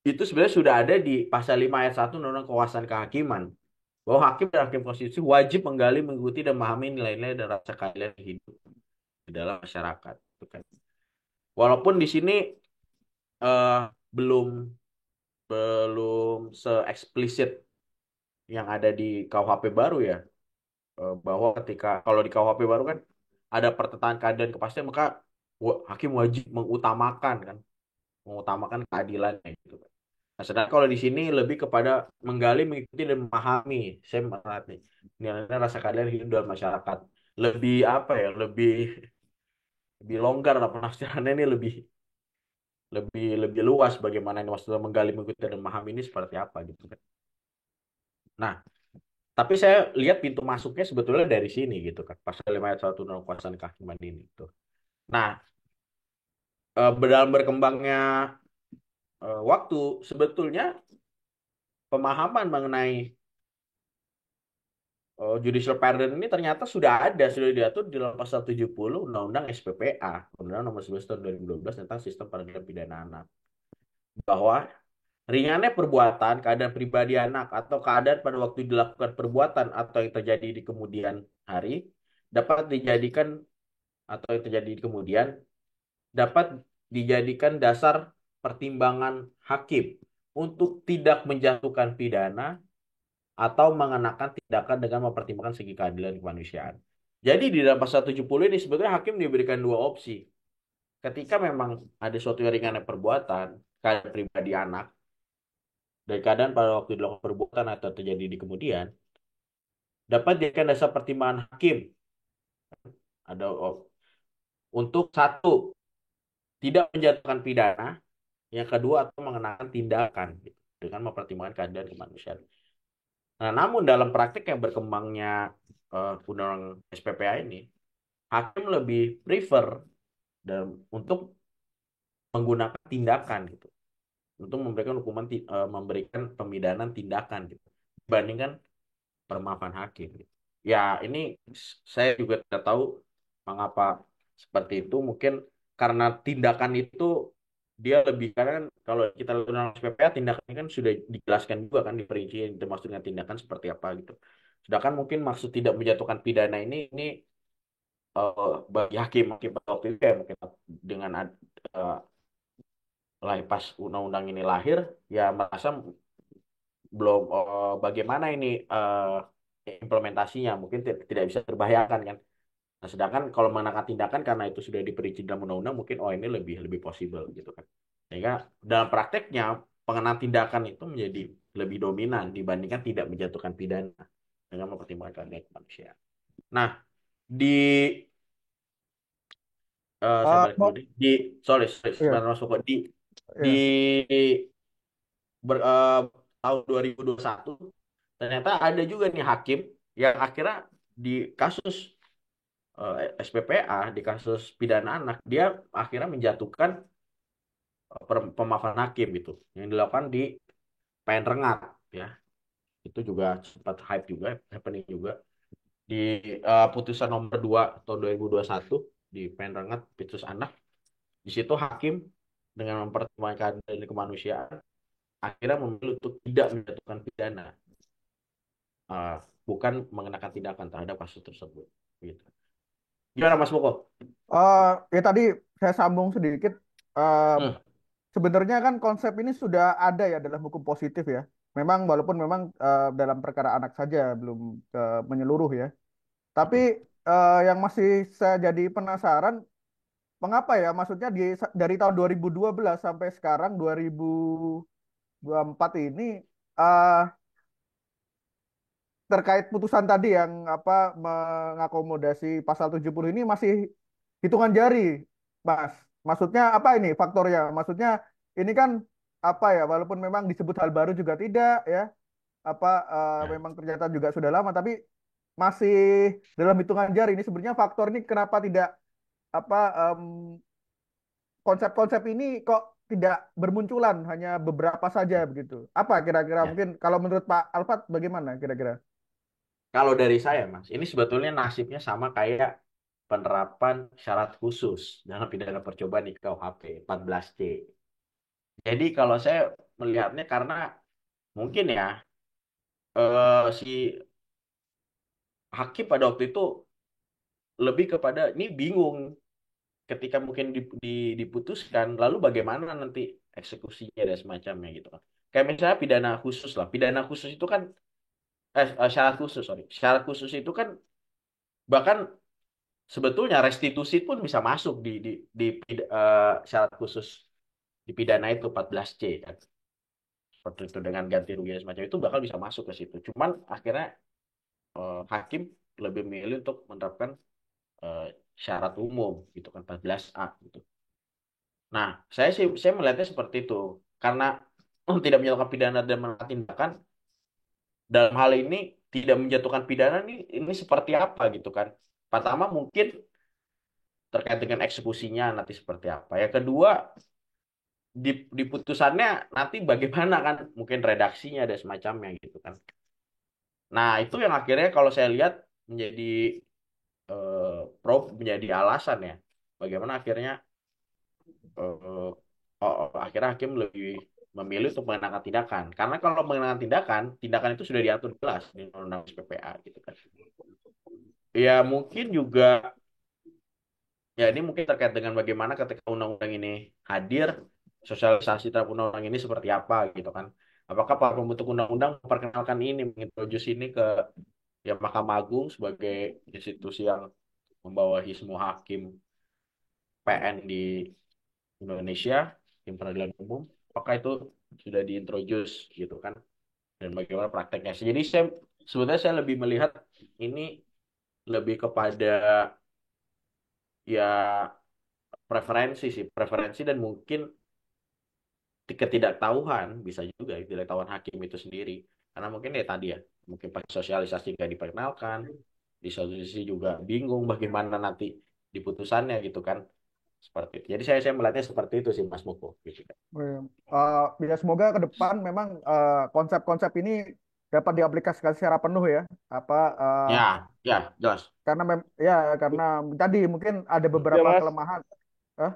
itu sebenarnya sudah ada di pasal 5 ayat 1 Undang-Undang Kekuasaan Kehakiman, bahwa hakim dan hakim konstitusi wajib menggali, mengikuti, dan memahami nilai-nilai dan rasa keadilan yang hidup di dalam masyarakat. Itu kan. Walaupun di sini eh, belum belum se-eksplisit yang ada di KUHP baru ya, bahwa ketika kalau di KUHP baru kan ada pertentangan keadilan kepastian, maka hakim wajib mengutamakan keadilannya gitu kan. Nah, sedangkan kalau di sini lebih kepada menggali, mengikuti, dan memahami. Saya melihat nih, nilai rasa keadilan hidup dalam masyarakat. Lebih apa ya? Lebih lebih longgar lah penafsirannya ini lebih lebih lebih luas bagaimana ini maksudnya menggali mengikuti dan memahami ini seperti apa gitu kan. Nah, tapi saya lihat pintu masuknya sebetulnya dari sini gitu kan. Pasal 5 ayat 1 Undang Kekuasaan Kehakiman ini gitu. Nah, dalam berkembangnya waktu sebetulnya pemahaman mengenai judicial pardon ini ternyata sudah diatur di dalam pasal 70 Undang-Undang SPPA, Undang-Undang Nomor 11 Tahun 2012 tentang Sistem Peradilan Pidana Anak. Bahwa ringannya perbuatan, keadaan pribadi anak, atau keadaan pada waktu dilakukan perbuatan atau yang terjadi di kemudian hari dapat dijadikan atau yang terjadi di kemudian dapat dijadikan dasar pertimbangan hakim untuk tidak menjatuhkan pidana atau mengenakan tindakan dengan mempertimbangkan segi keadilan kemanusiaan. Jadi di dalam pasal 70 ini sebetulnya hakim diberikan dua opsi. Ketika memang ada suatu yang ringannya perbuatan, keadaan pribadi anak, dan keadaan pada waktu dilakukan perbuatan atau terjadi di kemudian, dapat dijadikan dasar pertimbangan hakim. Ada untuk satu, tidak menjatuhkan pidana, yang kedua atau mengenakan tindakan gitu, dengan mempertimbangkan keadaan kemanusiaan. Nah, namun dalam praktik yang berkembangnya undang SPPA ini, hakim lebih prefer dan untuk menggunakan tindakan gitu, untuk memberikan memberikan pemidanan tindakan gitu, dibandingkan permaafan hakim gitu. Ya, ini saya juga tidak tahu mengapa seperti itu. Mungkin karena tindakan itu dia lebih karena kan kalau kita lihat undang SPPA tindakan ini kan sudah dijelaskan juga kan diperinci yang dimaksud dengan tindakan seperti apa gitu. Sedangkan mungkin maksud tidak menjatuhkan pidana ini bagi hakim hakim waktu itu ya mungkin dengan pas undang-undang ini lahir ya merasa belum bagaimana ini implementasinya mungkin tidak bisa terbayangkan kan. Nah, sedangkan kalau mengenakan tindakan karena itu sudah diperinci dalam undang-undang mungkin oh ini lebih lebih possible gitu kan. Sehingga dalam prakteknya pengenaan tindakan itu menjadi lebih dominan dibandingkan tidak menjatuhkan pidana dengan mempertimbangkan keadilan kemanusiaan. Nah, di saya balik dulu Mau, deh. Sorry, iya, sebentar Mas Koko. Di iya. ber, tahun 2021 ternyata ada juga nih hakim yang akhirnya di kasus SPPA di kasus pidana anak dia akhirnya menjatuhkan pemaafan hakim gitu yang dilakukan di PN Rengat ya itu juga sempat hype juga happening juga di putusan nomor 2 tahun 2021 di PN Rengat putus anak di situ hakim dengan mempertimbangkan dari kemanusiaan akhirnya memilih untuk tidak menjatuhkan pidana uh, bukan mengenakan tindakan terhadap kasus tersebut gitu. Gimana Mas Moko? Ya tadi saya sambung sedikit. Eh, Hmm. Sebenarnya kan konsep ini sudah ada ya dalam hukum positif ya. Memang walaupun memang dalam perkara anak saja belum menyeluruh ya. Tapi Hmm. yang masih saya jadi penasaran, mengapa ya? Maksudnya dari tahun 2012 sampai sekarang 2024 ini eh, terkait putusan tadi yang apa mengakomodasi pasal 70 ini masih hitungan jari, Mas. Maksudnya apa ini faktornya? Maksudnya ini kan apa ya? Walaupun memang disebut hal baru juga tidak ya. Apa Ya. memang ternyata juga sudah lama, tapi masih dalam hitungan jari. Ini sebenarnya faktor ini kenapa tidak apa konsep-konsep ini kok tidak bermunculan hanya beberapa saja begitu. Apa kira-kira Ya. mungkin kalau menurut Pak Alfat bagaimana kira-kira? Kalau dari saya, Mas, ini sebetulnya nasibnya sama kayak penerapan syarat khusus dalam pidana percobaan di KUHP 14C. Jadi kalau saya melihatnya karena mungkin ya si hakim pada waktu itu lebih kepada ini bingung ketika mungkin diputuskan, lalu bagaimana nanti eksekusinya dan semacamnya gitu kan. Kayak misalnya pidana khusus lah, pidana khusus itu kan syarat khusus, sorry, syarat khusus itu kan bahkan sebetulnya restitusi pun bisa masuk syarat khusus di pidana itu 14C kan. Seperti itu dengan ganti rugi dan semacam itu bakal bisa masuk ke situ. Cuman akhirnya hakim lebih memilih untuk menerapkan syarat umum gitu kan 14A gitu. Nah, saya melihatnya seperti itu karena tidak menyatakan pidana dan menolak tindakan dalam hal ini tidak menjatuhkan pidana ini seperti apa gitu kan. Pertama mungkin terkait dengan eksekusinya nanti seperti apa. Yang kedua di putusannya nanti bagaimana kan mungkin redaksinya dan semacamnya gitu kan. Nah, itu yang akhirnya kalau saya lihat menjadi menjadi alasan ya bagaimana akhirnya akhirnya hakim lebih memilih untuk mengenakan tindakan. Karena kalau mengenakan tindakan, tindakan itu sudah diatur jelas di Undang-Undang SPPA gitu kan. Ya mungkin juga ya ini mungkin terkait dengan bagaimana ketika undang-undang ini hadir, sosialisasi terhadap undang-undang ini seperti apa gitu kan. Apakah para pembentuk undang-undang memperkenalkan ini, mengintroduce ini ke ya Mahkamah Agung sebagai institusi yang membawahi semua hakim PN di Indonesia, tim peradilan umum, apakah itu sudah diintroduce gitu kan, dan bagaimana prakteknya. Jadi sebetulnya saya lebih melihat ini lebih kepada ya preferensi dan mungkin ketidaktahuan bisa juga ketidaktahuan hakim itu sendiri karena mungkin ya tadi ya mungkin pas sosialisasi nggak diperkenalkan di satu sisi juga bingung bagaimana nanti di putusannya gitu kan seperti itu. Jadi saya melihatnya seperti itu sih Mas Moko gitu kan. Ya semoga ke depan memang konsep-konsep ini dapat diaplikasikan secara penuh ya. Apa Ya, ya, jelas. karena ya karena tadi mungkin ada Ya beberapa Mas. kelemahan. Eh,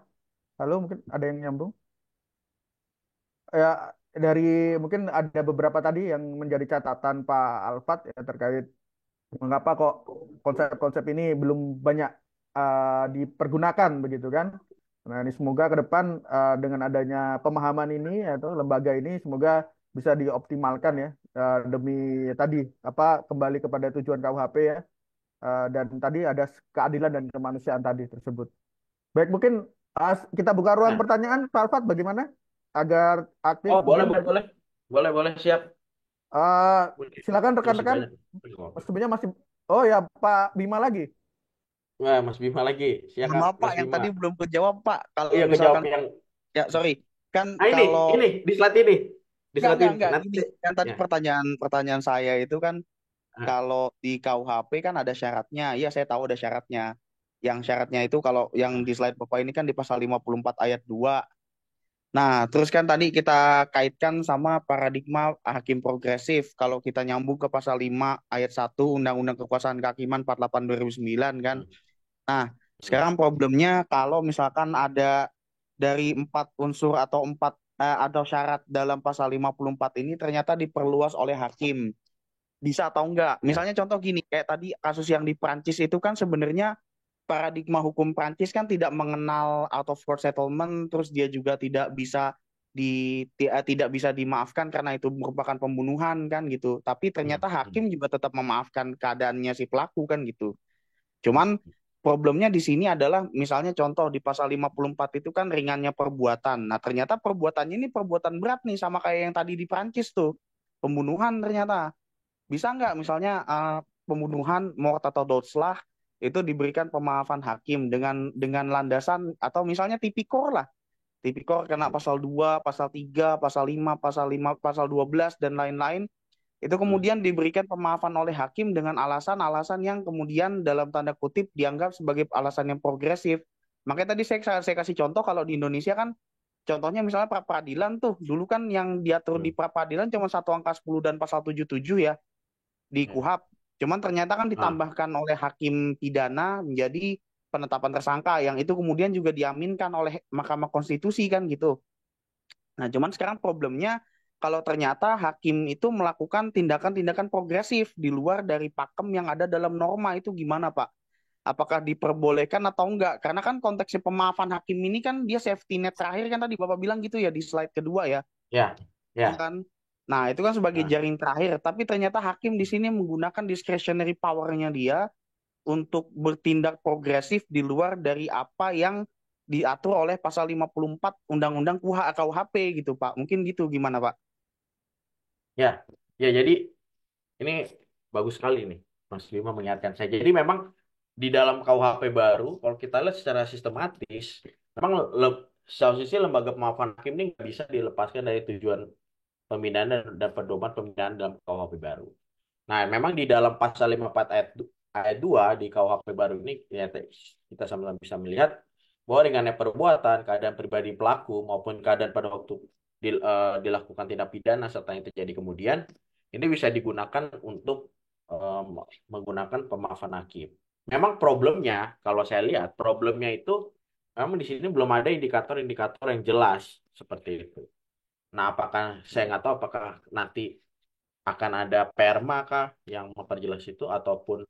halo mungkin ada yang nyambung. Ya dari mungkin ada beberapa tadi yang menjadi catatan Pak Alfat ya terkait mengapa kok konsep-konsep ini belum banyak dipergunakan begitu kan. Nah, ini semoga ke depan dengan adanya pemahaman ini atau lembaga ini semoga bisa dioptimalkan ya demi tadi apa kembali kepada tujuan KUHP ya dan tadi ada keadilan dan kemanusiaan tadi tersebut. Baik, mungkin kita buka ruang Nah, pertanyaan, Pak Alfat, bagaimana agar aktif oh boleh mungkin boleh boleh boleh boleh siap. eh, silakan Masih rekan-rekan. banyak. Sebenarnya masih, oh ya Pak Bima lagi. Wah, Mas Bima lagi. Mohon Siap, maaf Pak, Mas yang Bima. tadi belum kejawab Pak. Oh Kalau iya, ngejawab misalkan, yang ya sorry, kan ah, kalau ini di slide ini. Di slide ini. enggak Nanti gini, yang tadi ya. pertanyaan saya itu kan Ah, kalau di KUHP kan ada syaratnya. Iya, saya tahu ada syaratnya. Yang syaratnya itu kalau yang ah, di slide Bapak ini kan di pasal 54 ayat 2. Nah, terus kan tadi kita kaitkan sama paradigma hakim progresif. Kalau kita nyambung ke pasal 5 ayat 1 Undang-Undang Kekuasaan Kehakiman 48 2009 kan. ah, Nah, ah. sekarang problemnya kalau misalkan ada dari empat unsur atau atau syarat dalam pasal 54 ini ternyata diperluas oleh hakim. Bisa atau enggak? Ya, Misalnya contoh gini, kayak tadi kasus yang di Prancis itu kan sebenarnya paradigma hukum Prancis kan tidak mengenal out of court settlement, terus dia juga tidak bisa dimaafkan karena itu merupakan pembunuhan kan gitu. Tapi hmm, ternyata hmm, hakim juga tetap memaafkan keadaannya si pelaku kan gitu. Cuman problemnya di sini adalah misalnya contoh di pasal 54 itu kan ringannya perbuatan. Nah, ternyata perbuatannya ini perbuatan berat nih sama kayak yang tadi di Prancis tuh. Pembunuhan ternyata. Bisa nggak misalnya pembunuhan, mort atau dotslah itu diberikan pemaafan hakim dengan landasan atau misalnya tipikor lah. Tipikor kena pasal 2, pasal 3, pasal 12 dan lain-lain. Itu hmm. kemudian diberikan pemaafan oleh hakim dengan alasan-alasan yang kemudian dalam tanda kutip dianggap sebagai alasan yang progresif. Makanya tadi saya kasih contoh kalau di Indonesia kan contohnya misalnya pra peradilan tuh dulu kan yang diatur di Hmm. pra peradilan cuma satu angka 10 dan pasal 77 ya di Ya. KUHP. Cuman ternyata kan Ah, ditambahkan oleh hakim pidana menjadi penetapan tersangka yang itu kemudian juga diaminkan oleh Mahkamah Konstitusi kan gitu. Nah, cuman sekarang problemnya kalau ternyata hakim itu melakukan tindakan-tindakan progresif di luar dari pakem yang ada dalam norma itu gimana, Pak? Apakah diperbolehkan atau enggak? Karena kan konteksnya pemaafan hakim ini kan dia safety net terakhir kan tadi Bapak bilang gitu ya di slide kedua ya. ya, Ya ya. kan? Nah, itu kan sebagai Ah, jaring terakhir, tapi ternyata hakim di sini menggunakan discretionary power-nya dia untuk bertindak progresif di luar dari apa yang diatur oleh pasal 54 Undang-Undang KUHP gitu, Pak. Mungkin gitu gimana, Pak? ya. Ya, jadi ini bagus sekali nih Mas Bima mengingatkan saya. Jadi memang di dalam KUHP baru, kalau kita lihat secara sistematis, memang satu sisi lembaga pemaafan hakim ini nggak bisa dilepaskan dari tujuan pembinaan dan pedoman pembinaan dalam KUHP baru. Nah, memang di dalam pasal 54 ayat 2 di KUHP baru ini ya, kita sama-sama bisa melihat bahwa ringannya perbuatan, keadaan pribadi pelaku maupun keadaan pada waktu dilakukan tindak pidana serta yang terjadi kemudian ini bisa digunakan untuk em, menggunakan pemaafan hakim. Memang problemnya, kalau saya lihat problemnya itu memang di sini belum ada indikator-indikator yang jelas seperti itu. Nah, apakah saya nggak tahu apakah nanti akan ada perma kah yang memperjelas itu ataupun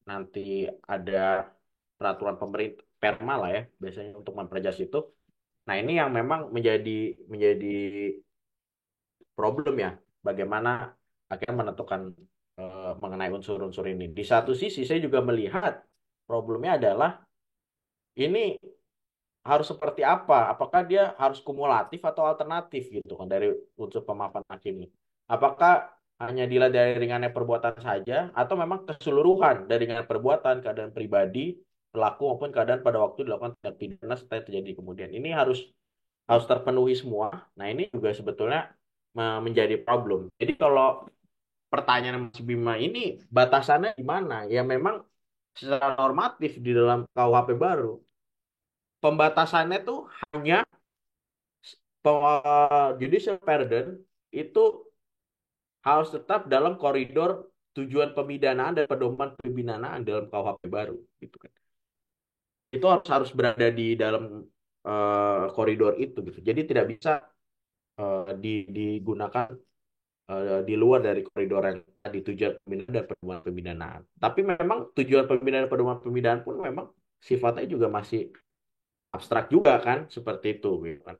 nanti ada peraturan pemerintah perma lah ya biasanya untuk memperjelas itu. Nah, ini yang memang menjadi problem ya bagaimana akhirnya menentukan mengenai unsur-unsur ini. Di satu sisi saya juga melihat problemnya adalah ini harus seperti apa? Apakah dia harus kumulatif atau alternatif gitu kan dari unsur pemaafan hakim ini? Apakah hanya dilihat dari ringannya perbuatan saja atau memang keseluruhan dari ringan perbuatan, keadaan pribadi, pelaku maupun keadaan pada waktu dilakukan tindak pidana setelah terjadi kemudian. Ini harus harus terpenuhi semua. Nah, ini juga sebetulnya menjadi problem. Jadi kalau pertanyaan Mas Bima ini batasannya di mana? Ya memang secara normatif di dalam KUHP baru pembatasannya tuh hanya judicial pardon itu harus tetap dalam koridor tujuan pemidanaan dan pedoman pembinaan dalam KUHP baru gitu kan. Itu harus harus berada di dalam koridor itu gitu. Jadi tidak bisa digunakan di luar dari koridor yang tadi tujuan pembinaan dan pedoman pembinaan. Tapi memang tujuan pembinaan dan pedoman pembinaan pun memang sifatnya juga masih abstrak juga kan seperti itu gitu kan.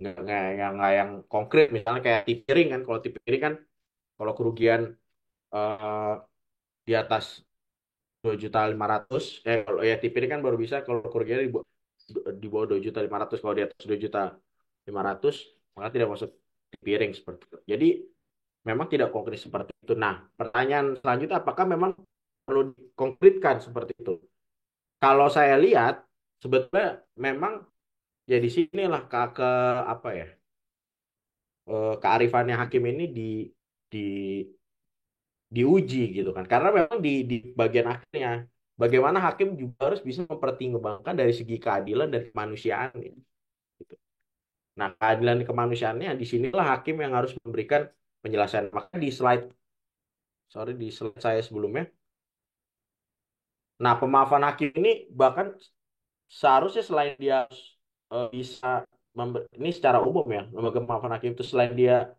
Nggak yang konkret misalnya kayak tipiring kan kalau tipiring kan kalau kerugian eh, di atas 2.500.000 kalau ya tipiring kan baru bisa kalau kerugiannya di bawah 2.500.000 kalau di atas 2.500.000 maka tidak masuk tipiring seperti itu jadi memang tidak konkret seperti itu. Nah, pertanyaan selanjutnya apakah memang perlu dikonkretkan seperti itu? Kalau saya lihat sebetulnya memang ya di sinilah ke apa ya kearifannya hakim ini di diuji gitu kan. Karena memang di bagian akhirnya bagaimana hakim juga harus bisa mempertimbangkan dari segi keadilan dan kemanusiaan gitu. Nah, keadilan dan kemanusiaannya di sinilah hakim yang harus memberikan penjelasan. Maka di slide saya sebelumnya. Nah, pemaafan hakim ini bahkan seharusnya selain dia bisa ini secara umum ya, lembaga pemaafan hakim itu selain dia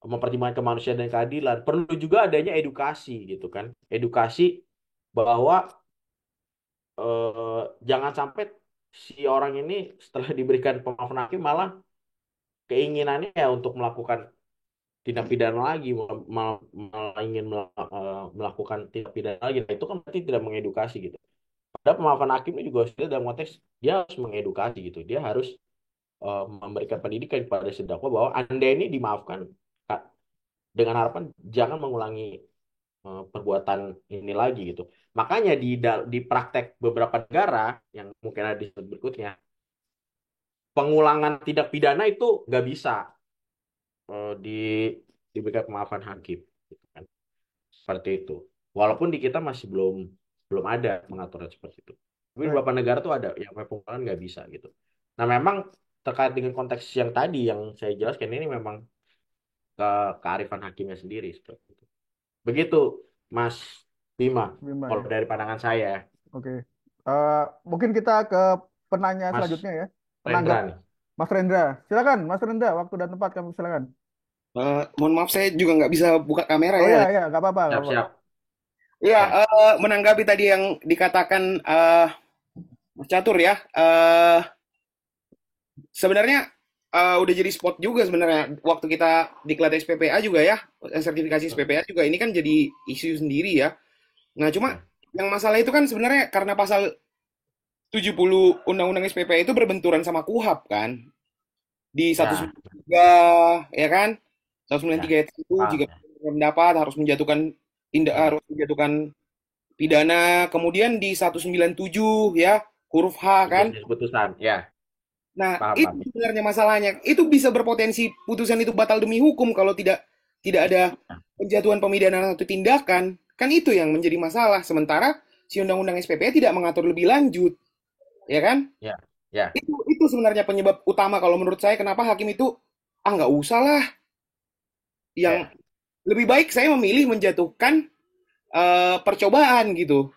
mempertimbangkan kemanusiaan dan keadilan, perlu juga adanya edukasi gitu kan. Edukasi bahwa jangan sampai si orang ini setelah diberikan pemaafan hakim malah keinginannya ya untuk melakukan tindak pidana lagi, malah ingin melakukan tindak pidana lagi. Nah, itu kan berarti tidak mengedukasi gitu. Padahal pemaafan hakim ini juga sudah dalam konteks dia harus mengedukasi gitu. Dia harus memberikan pendidikan kepada si terdakwa bahwa Anda ini dimaafkan Kak, dengan harapan jangan mengulangi perbuatan ini lagi gitu. Makanya di praktek beberapa negara yang mungkin ada di slide berikutnya, pengulangan tindak pidana itu nggak bisa di diberikan pemaafan hakim, gitu kan. Seperti itu. Walaupun di kita masih belum belum ada pengaturan seperti itu. Tapi di Baik. beberapa negara tuh ada yang pengulangan nggak bisa gitu. Nah memang terkait dengan konteks yang tadi yang saya jelaskan ini memang ke kearifan hakimnya sendiri seperti itu. Begitu Mas Bima, Bima kalau ya. dari pandangan saya, Oke. Eh, Mungkin kita ke penanya Mas selanjutnya ya. Penanggap Rendra nih. Mas Rendra. Silakan, Mas Rendra. Waktu dan tempat kamu silakan. Mohon maaf saya juga nggak bisa buka kamera Oh ya. ya, ya, nggak apa-apa, nggak apa-apa. Siap-siap. Iya, Ya. menanggapi tadi yang dikatakan Mas Catur ya. Sebenarnya udah jadi spot juga sebenarnya waktu kita diklat SPPA juga ya, sertifikasi SPPA juga ini kan jadi isu sendiri ya. Nah, cuma Ya. yang masalah itu kan sebenarnya karena pasal 70 Undang-Undang SPPA itu berbenturan sama KUHP kan. Di Ya. 193 ya kan? Ya. 193 itu jika Paham ya. pendapat harus menjatuhkan tindak Ya. harus menjatuhkan pidana, kemudian di 197 ya, huruf H kan. Jenis putusan, ya, Nah, paham, itu paham. sebenarnya masalahnya. Itu bisa berpotensi putusan itu batal demi hukum kalau tidak ada penjatuhan pemidanaan atau tindakan. Kan itu yang menjadi masalah. Sementara si Undang-Undang SPP tidak mengatur lebih lanjut, ya kan? Ya, ya, Itu sebenarnya penyebab utama kalau menurut saya kenapa hakim itu nggak usah lah. Yang ya, lebih baik saya memilih menjatuhkan percobaan gitu.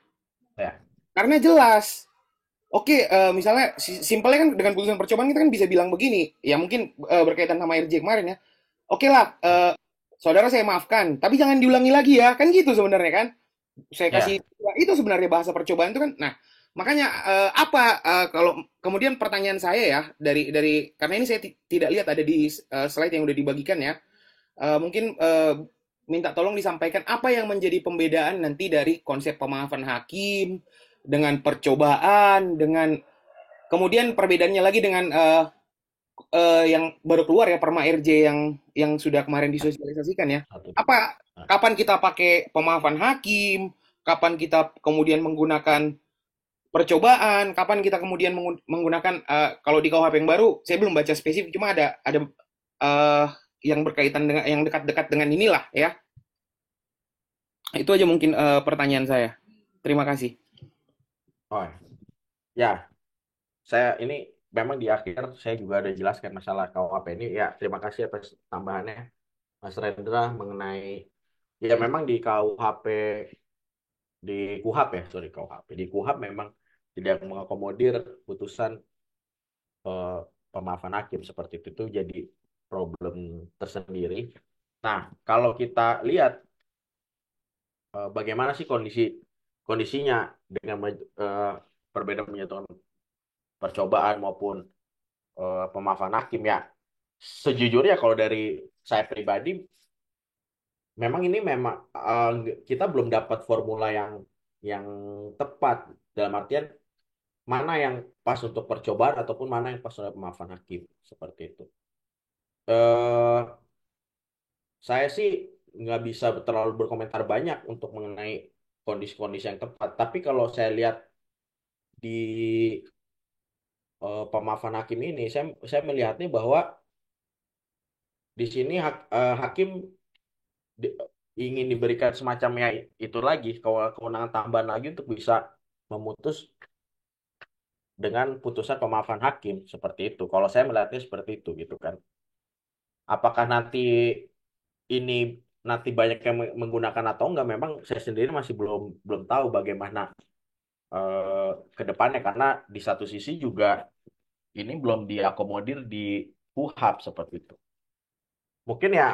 ya, Karena jelas. Oke, misalnya simpelnya kan dengan putusan percobaan kita kan bisa bilang begini, ya mungkin berkaitan sama RJ kemarin ya. Oke lah, saudara saya maafkan, tapi jangan diulangi lagi ya, kan gitu sebenarnya kan. Saya kasih ya. ya, itu sebenarnya bahasa percobaan itu kan. Nah, makanya apa kalau kemudian pertanyaan saya ya dari karena ini saya tidak lihat ada di slide yang udah dibagikan ya. Mungkin minta tolong disampaikan apa yang menjadi pembedaan nanti dari konsep pemaafan hakim dengan percobaan dengan kemudian perbedaannya lagi dengan yang baru keluar ya Perma RJ yang sudah kemarin disosialisasikan ya. Satu. Apa Nah, kapan kita pakai pemaafan hakim, kapan kita kemudian menggunakan percobaan, kapan kita kemudian menggunakan kalau di KUHP yang baru saya belum baca spesifik cuma ada eh, yang berkaitan dengan yang dekat-dekat dengan inilah ya. Itu aja mungkin pertanyaan saya. Terima kasih. oh ya, saya ini memang di akhir saya juga ada jelaskan masalah KUHP ini. Ya, terima kasih atas tambahannya, Mas Rendra, mengenai ya memang di KUHP di KUHP ya, sorry KUHP di KUHP memang tidak mengakomodir putusan eh, pemaafan hakim seperti itu jadi problem tersendiri. Nah, kalau kita lihat bagaimana sih kondisinya dengan perbedaan menyatukan percobaan maupun pemaafan hakim ya. Sejujurnya kalau dari saya pribadi memang ini memang kita belum dapat formula yang tepat dalam artian mana yang pas untuk percobaan ataupun mana yang pas untuk pemaafan hakim seperti itu. eh saya sih nggak bisa terlalu berkomentar banyak untuk mengenai kondisi-kondisi yang tepat. Tapi kalau saya lihat di pemaafan hakim ini, saya melihatnya bahwa di sini hakim di- ingin diberikan semacamnya itu lagi, kewenangan tambahan lagi untuk bisa memutus dengan putusan pemaafan hakim seperti itu. Kalau saya melihatnya seperti itu gitu kan. Apakah ini nanti banyak yang menggunakan atau enggak? Memang saya sendiri masih belum belum tahu bagaimana ke depannya karena di satu sisi juga ini belum diakomodir di KUHP seperti itu. Mungkin ya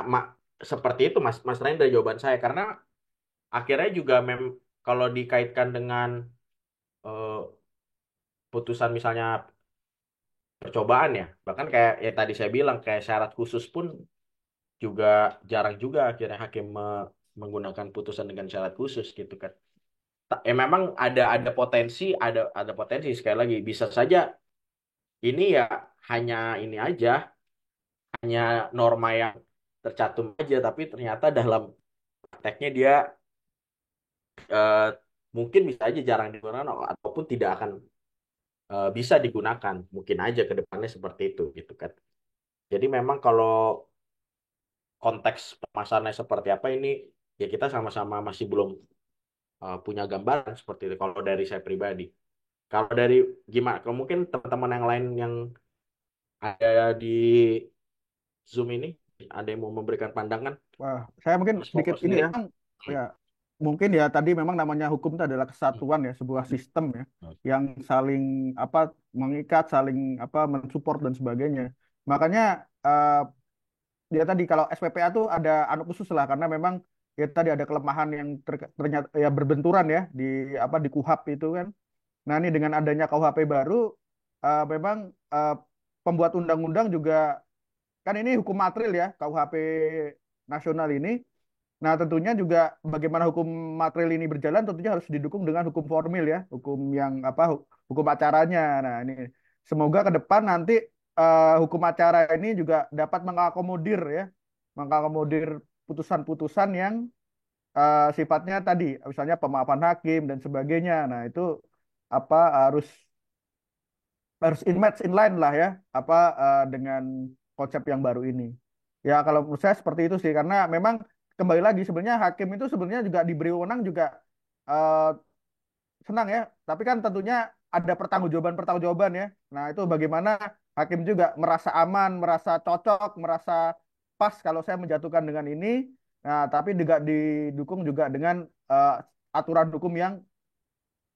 seperti itu Mas Mas Rendra jawaban saya karena akhirnya juga kalau dikaitkan dengan eh, putusan misalnya percobaan ya bahkan kayak ya tadi saya bilang kayak syarat khusus pun juga jarang juga akhirnya hakim menggunakan putusan dengan syarat khusus gitu kan. Memang ada potensi ada potensi sekali lagi bisa saja ini ya hanya ini aja hanya norma yang tercantum aja tapi ternyata dalam prakteknya dia eh, mungkin bisa aja jarang digunakan ataupun tidak akan bisa digunakan mungkin aja ke depannya seperti itu gitu kan jadi memang kalau konteks permasalahannya seperti apa ini ya kita sama-sama masih belum punya gambaran seperti itu kalau dari saya pribadi kalau dari gimana kalau mungkin teman-teman yang lain yang ada di Zoom ini ada yang mau memberikan pandangan Wah, saya mungkin Mas Koko sedikit ini sendiri. ya, ya mungkin ya tadi memang namanya hukum itu adalah kesatuan ya, sebuah sistem ya, yang saling apa mengikat, saling apa mensupport dan sebagainya. Makanya eh, dia tadi kalau SPPA tuh ada anu khusus lah karena memang ya tadi ada kelemahan yang ternyata ya berbenturan ya di apa di KUHP itu kan. Nah, ini dengan adanya KUHP baru memang eh, pembuat undang-undang juga kan ini hukum materil ya KUHP nasional ini. Nah, tentunya juga bagaimana hukum materil ini berjalan tentunya harus didukung dengan hukum formil ya, hukum yang apa hukum acaranya. Nah, ini semoga ke depan nanti hukum acara ini juga dapat mengakomodir ya, mengakomodir putusan-putusan yang sifatnya tadi, misalnya pemaafan hakim dan sebagainya. Nah, itu apa harus harus in match in line lah ya, apa dengan konsep yang baru ini. Ya kalau menurut saya seperti itu sih, karena memang kembali lagi sebenarnya hakim itu sebenarnya juga diberi wewenang juga eh, senang ya, tapi kan tentunya ada pertanggungjawaban ya. Nah, itu bagaimana hakim juga merasa aman, merasa cocok, merasa pas kalau saya menjatuhkan dengan ini. Nah, tapi juga didukung juga dengan eh, aturan hukum yang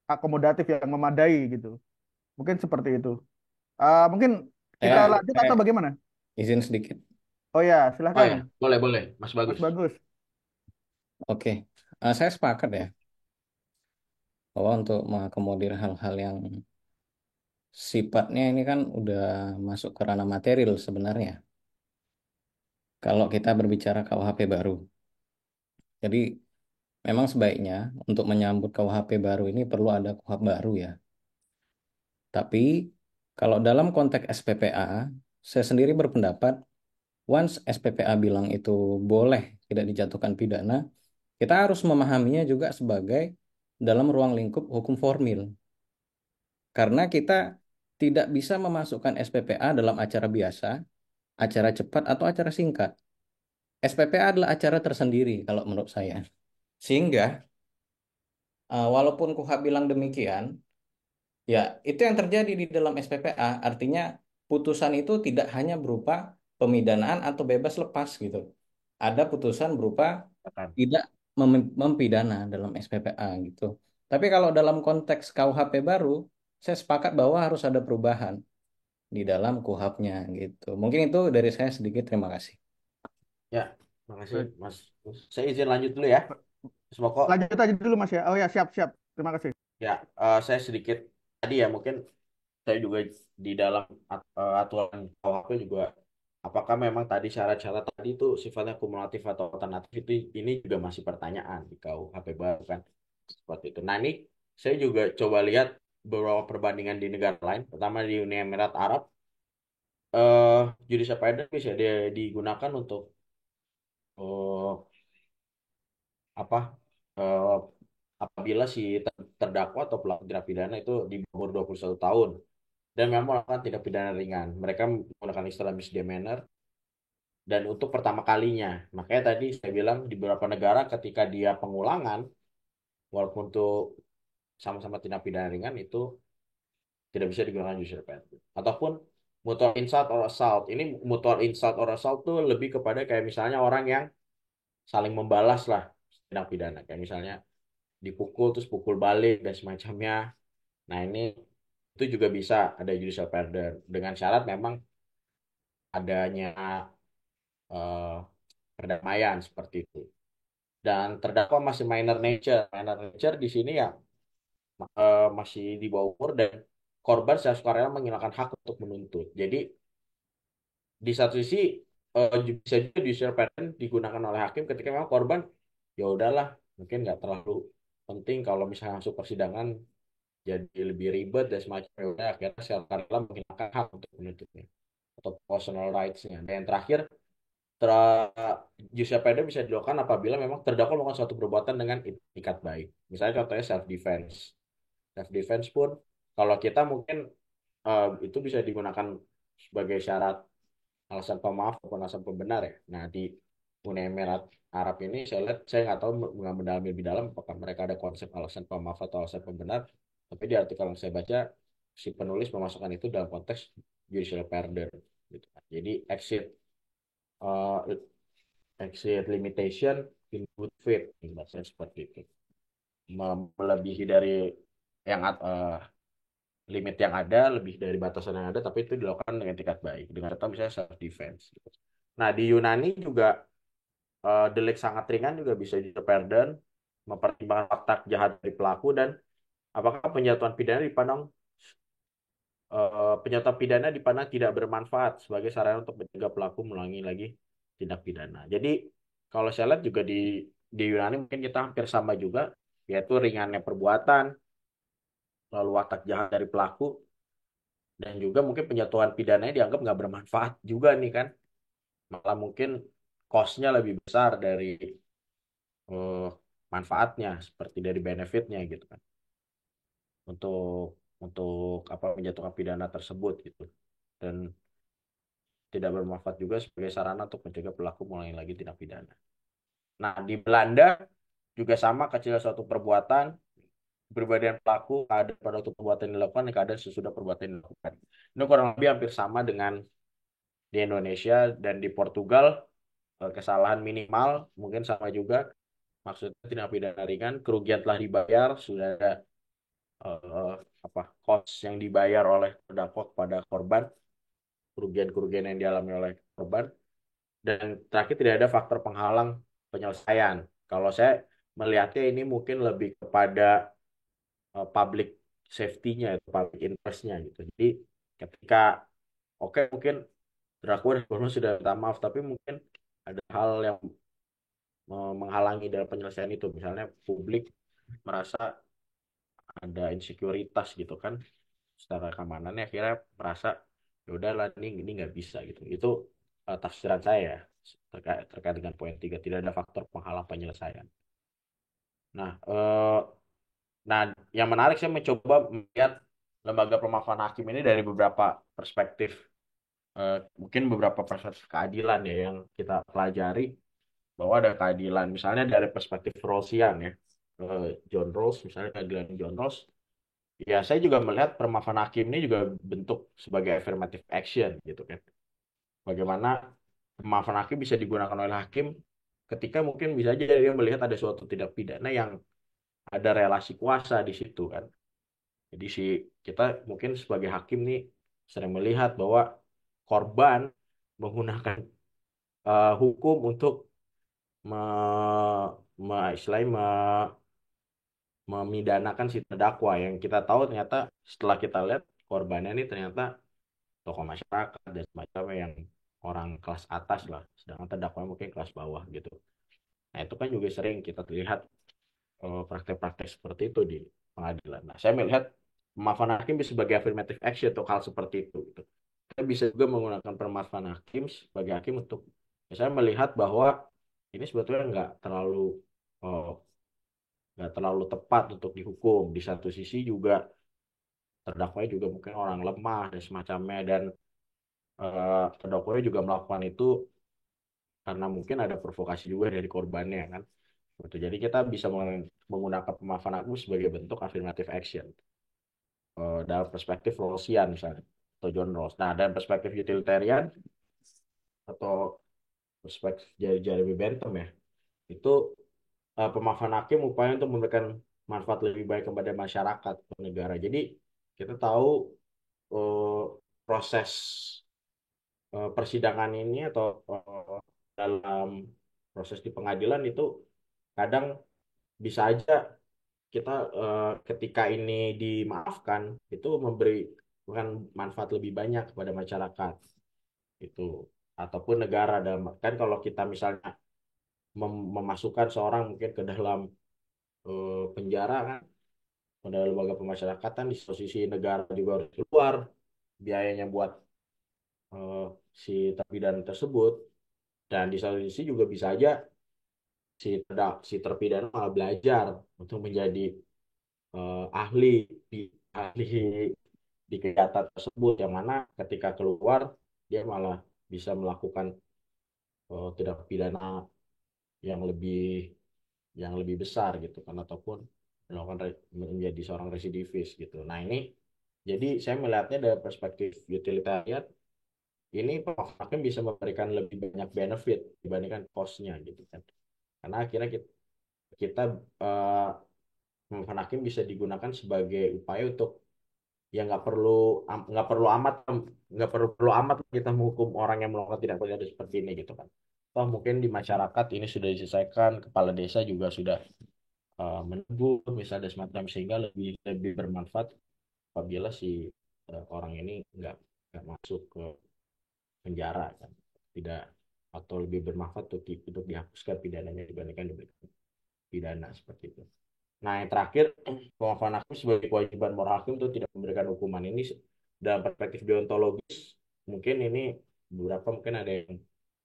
akomodatif yang memadai gitu. Mungkin seperti itu. Mungkin kita Saya, lanjut saya atau bagaimana? izin sedikit. Oh ya, Oh silahkan, ya, boleh boleh, Mas Mas Bagus. Bagus. Oke. Saya sepakat ya bahwa untuk mengakomodir hal-hal yang sifatnya ini kan udah masuk ke ranah material sebenarnya. Kalau kita berbicara KUHP baru. Jadi memang sebaiknya untuk menyambut KUHP baru ini perlu ada KUHP baru ya. Tapi kalau dalam konteks SPPA, saya sendiri berpendapat once SPPA bilang itu boleh tidak dijatuhkan pidana, kita harus memahaminya juga sebagai dalam ruang lingkup hukum formil. Karena kita tidak bisa memasukkan SPPA dalam acara biasa, acara cepat, atau acara singkat. SPPA adalah acara tersendiri kalau menurut saya. Sehingga walaupun KUHP bilang demikian, ya, itu yang terjadi di dalam SPPA. Artinya putusan itu tidak hanya berupa pemidanaan atau bebas lepas gitu. Ada putusan berupa Silakan. tidak mempidana dalam SPPA gitu. Tapi kalau dalam konteks KUHP baru, saya sepakat bahwa harus ada perubahan di dalam KUHP-nya gitu. Mungkin itu dari saya sedikit. Terima kasih. Ya, makasih Baik. Mas. Saya izin lanjut dulu ya, Mas Moko. Lanjut aja dulu Mas ya. Oh ya, siap, siap. Terima kasih. Ya, saya sedikit tadi ya mungkin saya juga di dalam aturan KUHP juga apakah memang tadi syarat-syarat tadi itu sifatnya kumulatif atau alternatif itu ini juga masih pertanyaan di KUHP baru kan seperti itu. Nah ini saya juga coba lihat beberapa perbandingan di negara lain, pertama di Uni Emirat Arab, judicial pardon bisa digunakan untuk eh, apa eh, apabila si terdakwa atau pelaku tindak pidana itu di bawah 21 tahun dan memang melakukan tindak pidana ringan. Mereka menggunakan istilah misdemeanor dan untuk pertama kalinya. Makanya tadi saya bilang di beberapa negara ketika dia pengulangan, walaupun untuk sama-sama tindak pidana ringan itu tidak bisa digunakan user payment. Ataupun mutual insult or assault. Ini mutual insult or assault tuh lebih kepada kayak misalnya orang yang saling membalas lah tindak pidana. Kayak misalnya dipukul terus pukul balik dan semacamnya. Nah ini itu juga bisa ada judicial pardon dengan syarat memang adanya eh, perdamaian seperti itu. Dan terdakwa masih minor nature. Minor nature di sini ya masih di bawah umur dan korban secara sukarela menghilangkan hak untuk menuntut. Jadi di satu sisi bisa juga judicial pardon digunakan oleh hakim ketika memang korban ya udahlah mungkin nggak terlalu penting kalau misalnya masuk persidangan jadi lebih ribet dan semacamnya. Ya udah akhirnya secara sukarela menghilangkan hak untuk menuntutnya atau personal rights-nya. Dan yang terakhir ter judicial pardon bisa dilakukan apabila memang terdakwa melakukan suatu perbuatan dengan itikat baik. Misalnya contohnya self defense. Self defense pun kalau kita mungkin itu bisa digunakan sebagai syarat alasan pemaaf ataupun alasan pembenar ya. Nah di Uni Emirat Arab ini saya lihat saya nggak tahu nggak mendalami lebih dalam apakah mereka ada konsep alasan pemaaf atau alasan pembenar. Tapi di artikel yang saya baca si penulis memasukkan itu dalam konteks judicial pardon. Gitu. Jadi uh, exit limitation in good faith, bahasanya seperti itu. Melebihi dari yang limit yang ada, lebih dari batasan yang ada, tapi itu dilakukan dengan tingkat baik, dengan kata misalnya self defense. Gitu. Nah di Yunani juga delik sangat ringan juga bisa pardon, mempertimbangkan fakta jahat dari pelaku dan apakah penyatuan pidana dipandang tidak bermanfaat sebagai sarana untuk mencegah pelaku mengulangi lagi tindak pidana. Jadi kalau saya lihat juga di Yunani mungkin kita hampir sama juga, yaitu ringannya perbuatan, lalu watak jahat dari pelaku, dan juga mungkin penyatuan pidananya dianggap nggak bermanfaat juga nih kan, malah mungkin cost-nya lebih besar dari eh, manfaatnya seperti dari benefitnya gitu kan untuk apa menjatuhkan pidana tersebut gitu dan tidak bermanfaat juga sebagai sarana untuk mencegah pelaku mengulangi lagi tindak pidana. Nah, di Belanda juga sama kecil suatu perbuatan kepribadian pelaku keadaan pada waktu perbuatan yang dilakukan dan keadaan sesudah perbuatan yang dilakukan. Ini kurang lebih hampir sama dengan di Indonesia dan di Portugal kesalahan minimal mungkin sama juga maksudnya tindak pidana ringan kerugian telah dibayar sudah ada eh, apa cost yang dibayar oleh terdakwa kepada korban kerugian-kerugian yang dialami oleh korban dan terakhir tidak ada faktor penghalang penyelesaian. Kalau saya melihatnya ini mungkin lebih kepada public safety-nya, public interest-nya gitu. Jadi ketika oke mungkin terdakwa dan korban sudah minta maaf, tapi mungkin ada hal yang menghalangi dalam penyelesaian itu. Misalnya publik merasa ada insekuritas gitu kan, secara keamanannya akhirnya merasa ya udahlah ini nggak bisa gitu. Itu tafsiran saya terkait dengan poin tiga tidak ada faktor penghalang penyelesaian. Nah, nah yang menarik saya mencoba melihat lembaga pemaafan hakim ini dari beberapa perspektif, mungkin beberapa perspektif keadilan ya yang kita pelajari bahwa ada keadilan misalnya dari perspektif Rawlsian ya, John Rawls misalnya keadilan John Rawls. Ya, saya juga melihat permaafan hakim ini juga bentuk sebagai affirmative action gitu kan. Bagaimana permaafan hakim bisa digunakan oleh hakim ketika mungkin bisa aja dia melihat ada suatu tindak pidana yang ada relasi kuasa di situ kan. Jadi si kita mungkin sebagai hakim nih sering melihat bahwa korban menggunakan hukum untuk me, istilahnya memidanakan si terdakwa yang kita tahu ternyata setelah kita lihat korbannya ini ternyata tokoh masyarakat dan semacamnya yang orang kelas atas lah, sedangkan terdakwa mungkin kelas bawah gitu. Nah itu kan juga sering kita lihat praktek-praktek seperti itu di pengadilan. Nah saya melihat pemaafan hakim bisa sebagai affirmative action untuk hal seperti itu. Gitu. Kita bisa juga menggunakan pemaafan hakim sebagai hakim untuk saya melihat bahwa ini sebetulnya eh, nggak terlalu tepat untuk dihukum. Di satu sisi juga terdakwa juga mungkin orang lemah dan semacamnya dan terdakwa juga melakukan itu karena mungkin ada provokasi juga dari korbannya kan. Gitu. Jadi kita bisa menggunakan pemaafan hakim sebagai bentuk affirmative action dalam perspektif Rawlsian misalnya atau John Rawls. Nah, dan perspektif utilitarian atau perspektif Jeremy Bentham ya, itu pemaafan hakim upaya untuk memberikan manfaat lebih baik kepada masyarakat atau negara. Jadi kita tahu eh, proses persidangan ini atau dalam proses di pengadilan itu kadang bisa aja kita ketika ini dimaafkan itu memberikan manfaat lebih banyak kepada masyarakat itu ataupun negara dalam kan kalau kita misalnya memasukkan seorang mungkin ke dalam penjara kan pada lembaga pemasyarakatan di posisi negara juga harus keluar biayanya buat eh, si terpidana tersebut dan di satu sisi juga bisa aja si terpidana malah belajar untuk menjadi ahli di ahli di kegiatan tersebut yang mana ketika keluar dia malah bisa melakukan tindak pidana yang lebih besar gitu kan ataupun melakukan menjadi seorang residivis gitu. Nah ini jadi saya melihatnya dari perspektif utilitarian ini hakim bisa memberikan lebih banyak benefit dibandingkan cost-nya gitu kan. Karena akhirnya kita hakim bisa digunakan sebagai upaya untuk ya nggak perlu amat kita menghukum orang yang melakukan tindak pidana seperti ini gitu kan. Toh mungkin di masyarakat ini sudah diselesaikan, kepala desa juga sudah menegur misalnya semacam sehingga lebih lebih bermanfaat apabila si orang ini nggak masuk ke penjara kan tidak atau lebih bermanfaat untuk dihapuskan pidananya dibandingkan diberikan pidana seperti itu. Nah yang terakhir pemaafan hakim sebagai kewajiban moral hakim itu tidak memberikan hukuman ini dalam perspektif deontologis mungkin ini beberapa mungkin ada yang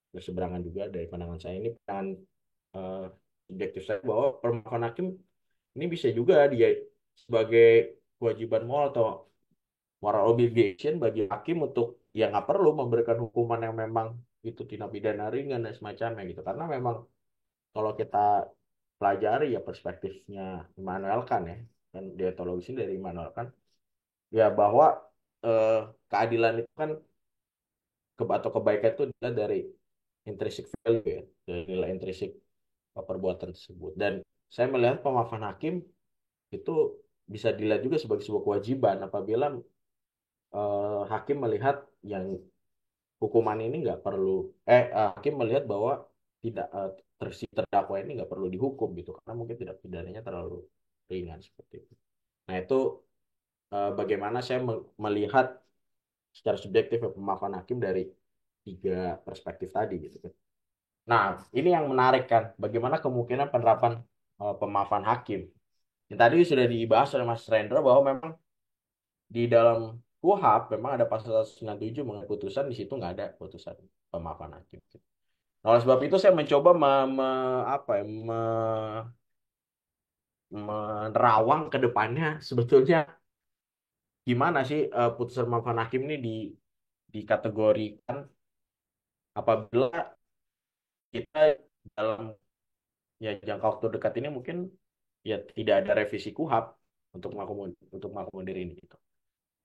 berseberangan juga dari pandangan saya ini pandangan subjektif saya bahwa permaafan hakim ini bisa juga dia sebagai kewajiban moral atau moral obligation bagi hakim untuk ya nggak perlu memberikan hukuman yang memang itu tindak pidana ringan dan semacamnya gitu. Karena memang kalau kita pelajari ya perspektifnya Immanuel Kant ya, dan deontologis ini dari Immanuel Kant ya bahwa eh, keadilan itu kan atau kebaikan itu adalah dari intrinsic value ya, dari nilai intrinsik perbuatan tersebut. Dan saya melihat pemaafan hakim itu bisa dilihat juga sebagai sebuah kewajiban apabila hakim melihat yang hukuman ini nggak perlu hakim melihat bahwa tidak si terdakwa ini nggak perlu dihukum gitu karena mungkin tidak pidananya terlalu ringan seperti itu. Nah itu bagaimana saya melihat secara subjektif ya, pemaafan hakim dari tiga perspektif tadi gitu kan. Nah ini yang menarik kan, bagaimana kemungkinan penerapan pemaafan hakim. Yang tadi sudah dibahas oleh Mas Rendra bahwa memang di dalam KUHP memang ada pasal 197 mengenai putusan, di situ nggak ada putusan pemaafan hakim. Nah, oleh sebab itu saya mencoba apa ya, menerawang ke depannya sebetulnya gimana sih putusan pemaafan hakim ini dikategorikan apabila kita dalam ya jangka waktu dekat ini mungkin ya tidak ada revisi KUHP untuk mengakomodir ini gitu.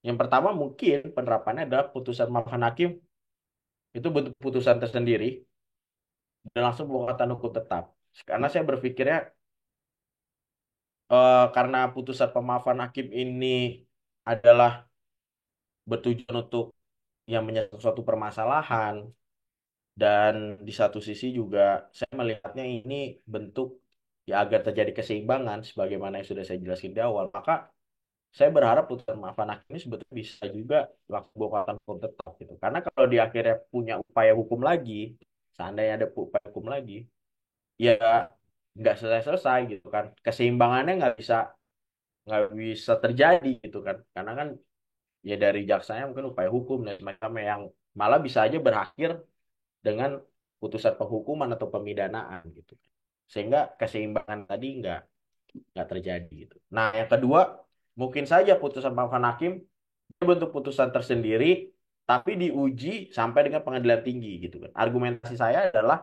Yang pertama mungkin penerapannya adalah putusan pemaafan hakim itu bentuk putusan tersendiri dan langsung berkekuatan hukum tetap. Karena saya berpikirnya karena putusan pemaafan hakim ini adalah bertujuan untuk yang menyelesaikan suatu permasalahan dan di satu sisi juga saya melihatnya ini bentuk ya agar terjadi keseimbangan sebagaimana yang sudah saya jelaskan di awal. Maka saya berharap putusan pemaafan hakim ini sebetulnya bisa juga langsung berkekuatan hukum tetap gitu. Karena kalau di akhirnya punya upaya hukum lagi, seandainya ada upaya hukum lagi, ya nggak selesai-selesai gitu kan, keseimbangannya nggak bisa terjadi gitu kan, karena kan ya dari jaksanya mungkin upaya hukum dan semacamnya yang malah bisa aja berakhir dengan putusan penghukuman atau pemidanaan gitu, sehingga keseimbangan tadi nggak terjadi gitu. Nah yang kedua mungkin saja putusan pengadilan hakim dia bentuk putusan tersendiri tapi diuji sampai dengan pengadilan tinggi gitu kan. Argumentasi saya adalah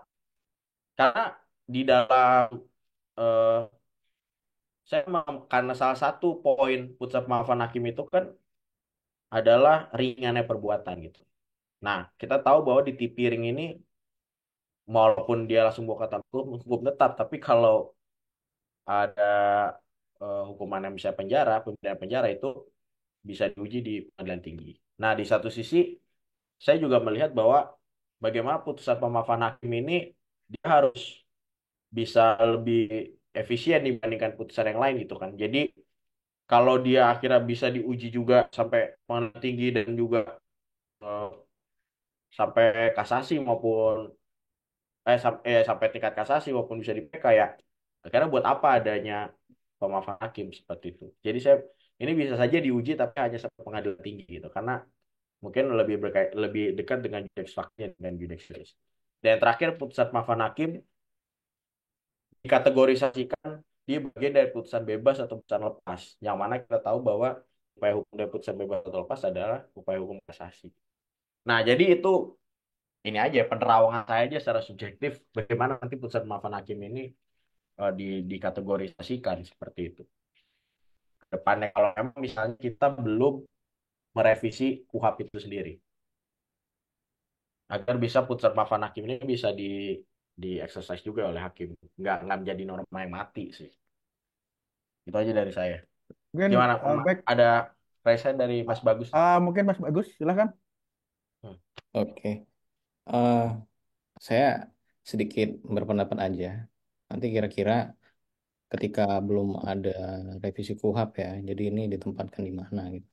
karena di dalam eh, karena salah satu poin putusan pemaafan hakim itu kan adalah ringannya perbuatan gitu. Nah, kita tahu bahwa di Tipiring ini walaupun dia langsung bawa kata hukum tetap, tapi kalau ada hukuman yang bisa penjara, pemberian penjara itu bisa diuji di pengadilan tinggi. Nah, di satu sisi saya juga melihat bahwa bagaimana putusan pemaafan hakim ini dia harus bisa lebih efisien dibandingkan putusan yang lain gitu kan. Jadi kalau dia akhirnya bisa diuji juga sampai pengadilan tinggi dan juga eh, sampai kasasi maupun sampai tingkat kasasi maupun bisa di PK ya karena buat apa adanya pemaafan hakim seperti itu. Jadi saya ini bisa saja diuji tapi hanya sampai pengadilan tinggi gitu karena mungkin lebih dekat dengan judeks fakta dan judeks juris. Dan yang terakhir putusan pemaafan hakim dikategorisasikan di bagian dari putusan bebas atau putusan lepas. Yang mana kita tahu bahwa upaya hukum dari putusan bebas atau lepas adalah upaya hukum kasasi. Nah, jadi itu ini aja penerawangan saya aja secara subjektif bagaimana nanti putusan pemaafan hakim ini dikategorisasikan seperti itu. Kedepannya kalau memang misalnya kita belum merevisi KUHP itu sendiri agar bisa putusan pemaafan hakim ini bisa di exercise juga oleh hakim, nggak menjadi norma yang mati sih. Itu aja dari saya. Mungkin Gimana? baik. Ada resen dari Mas Bagus? Mungkin Mas Bagus, silahkan. Hmm. Oke. Eh, saya sedikit berpendapat aja. Nanti kira-kira ketika belum ada revisi KUHP ya, jadi ini ditempatkan di mana gitu.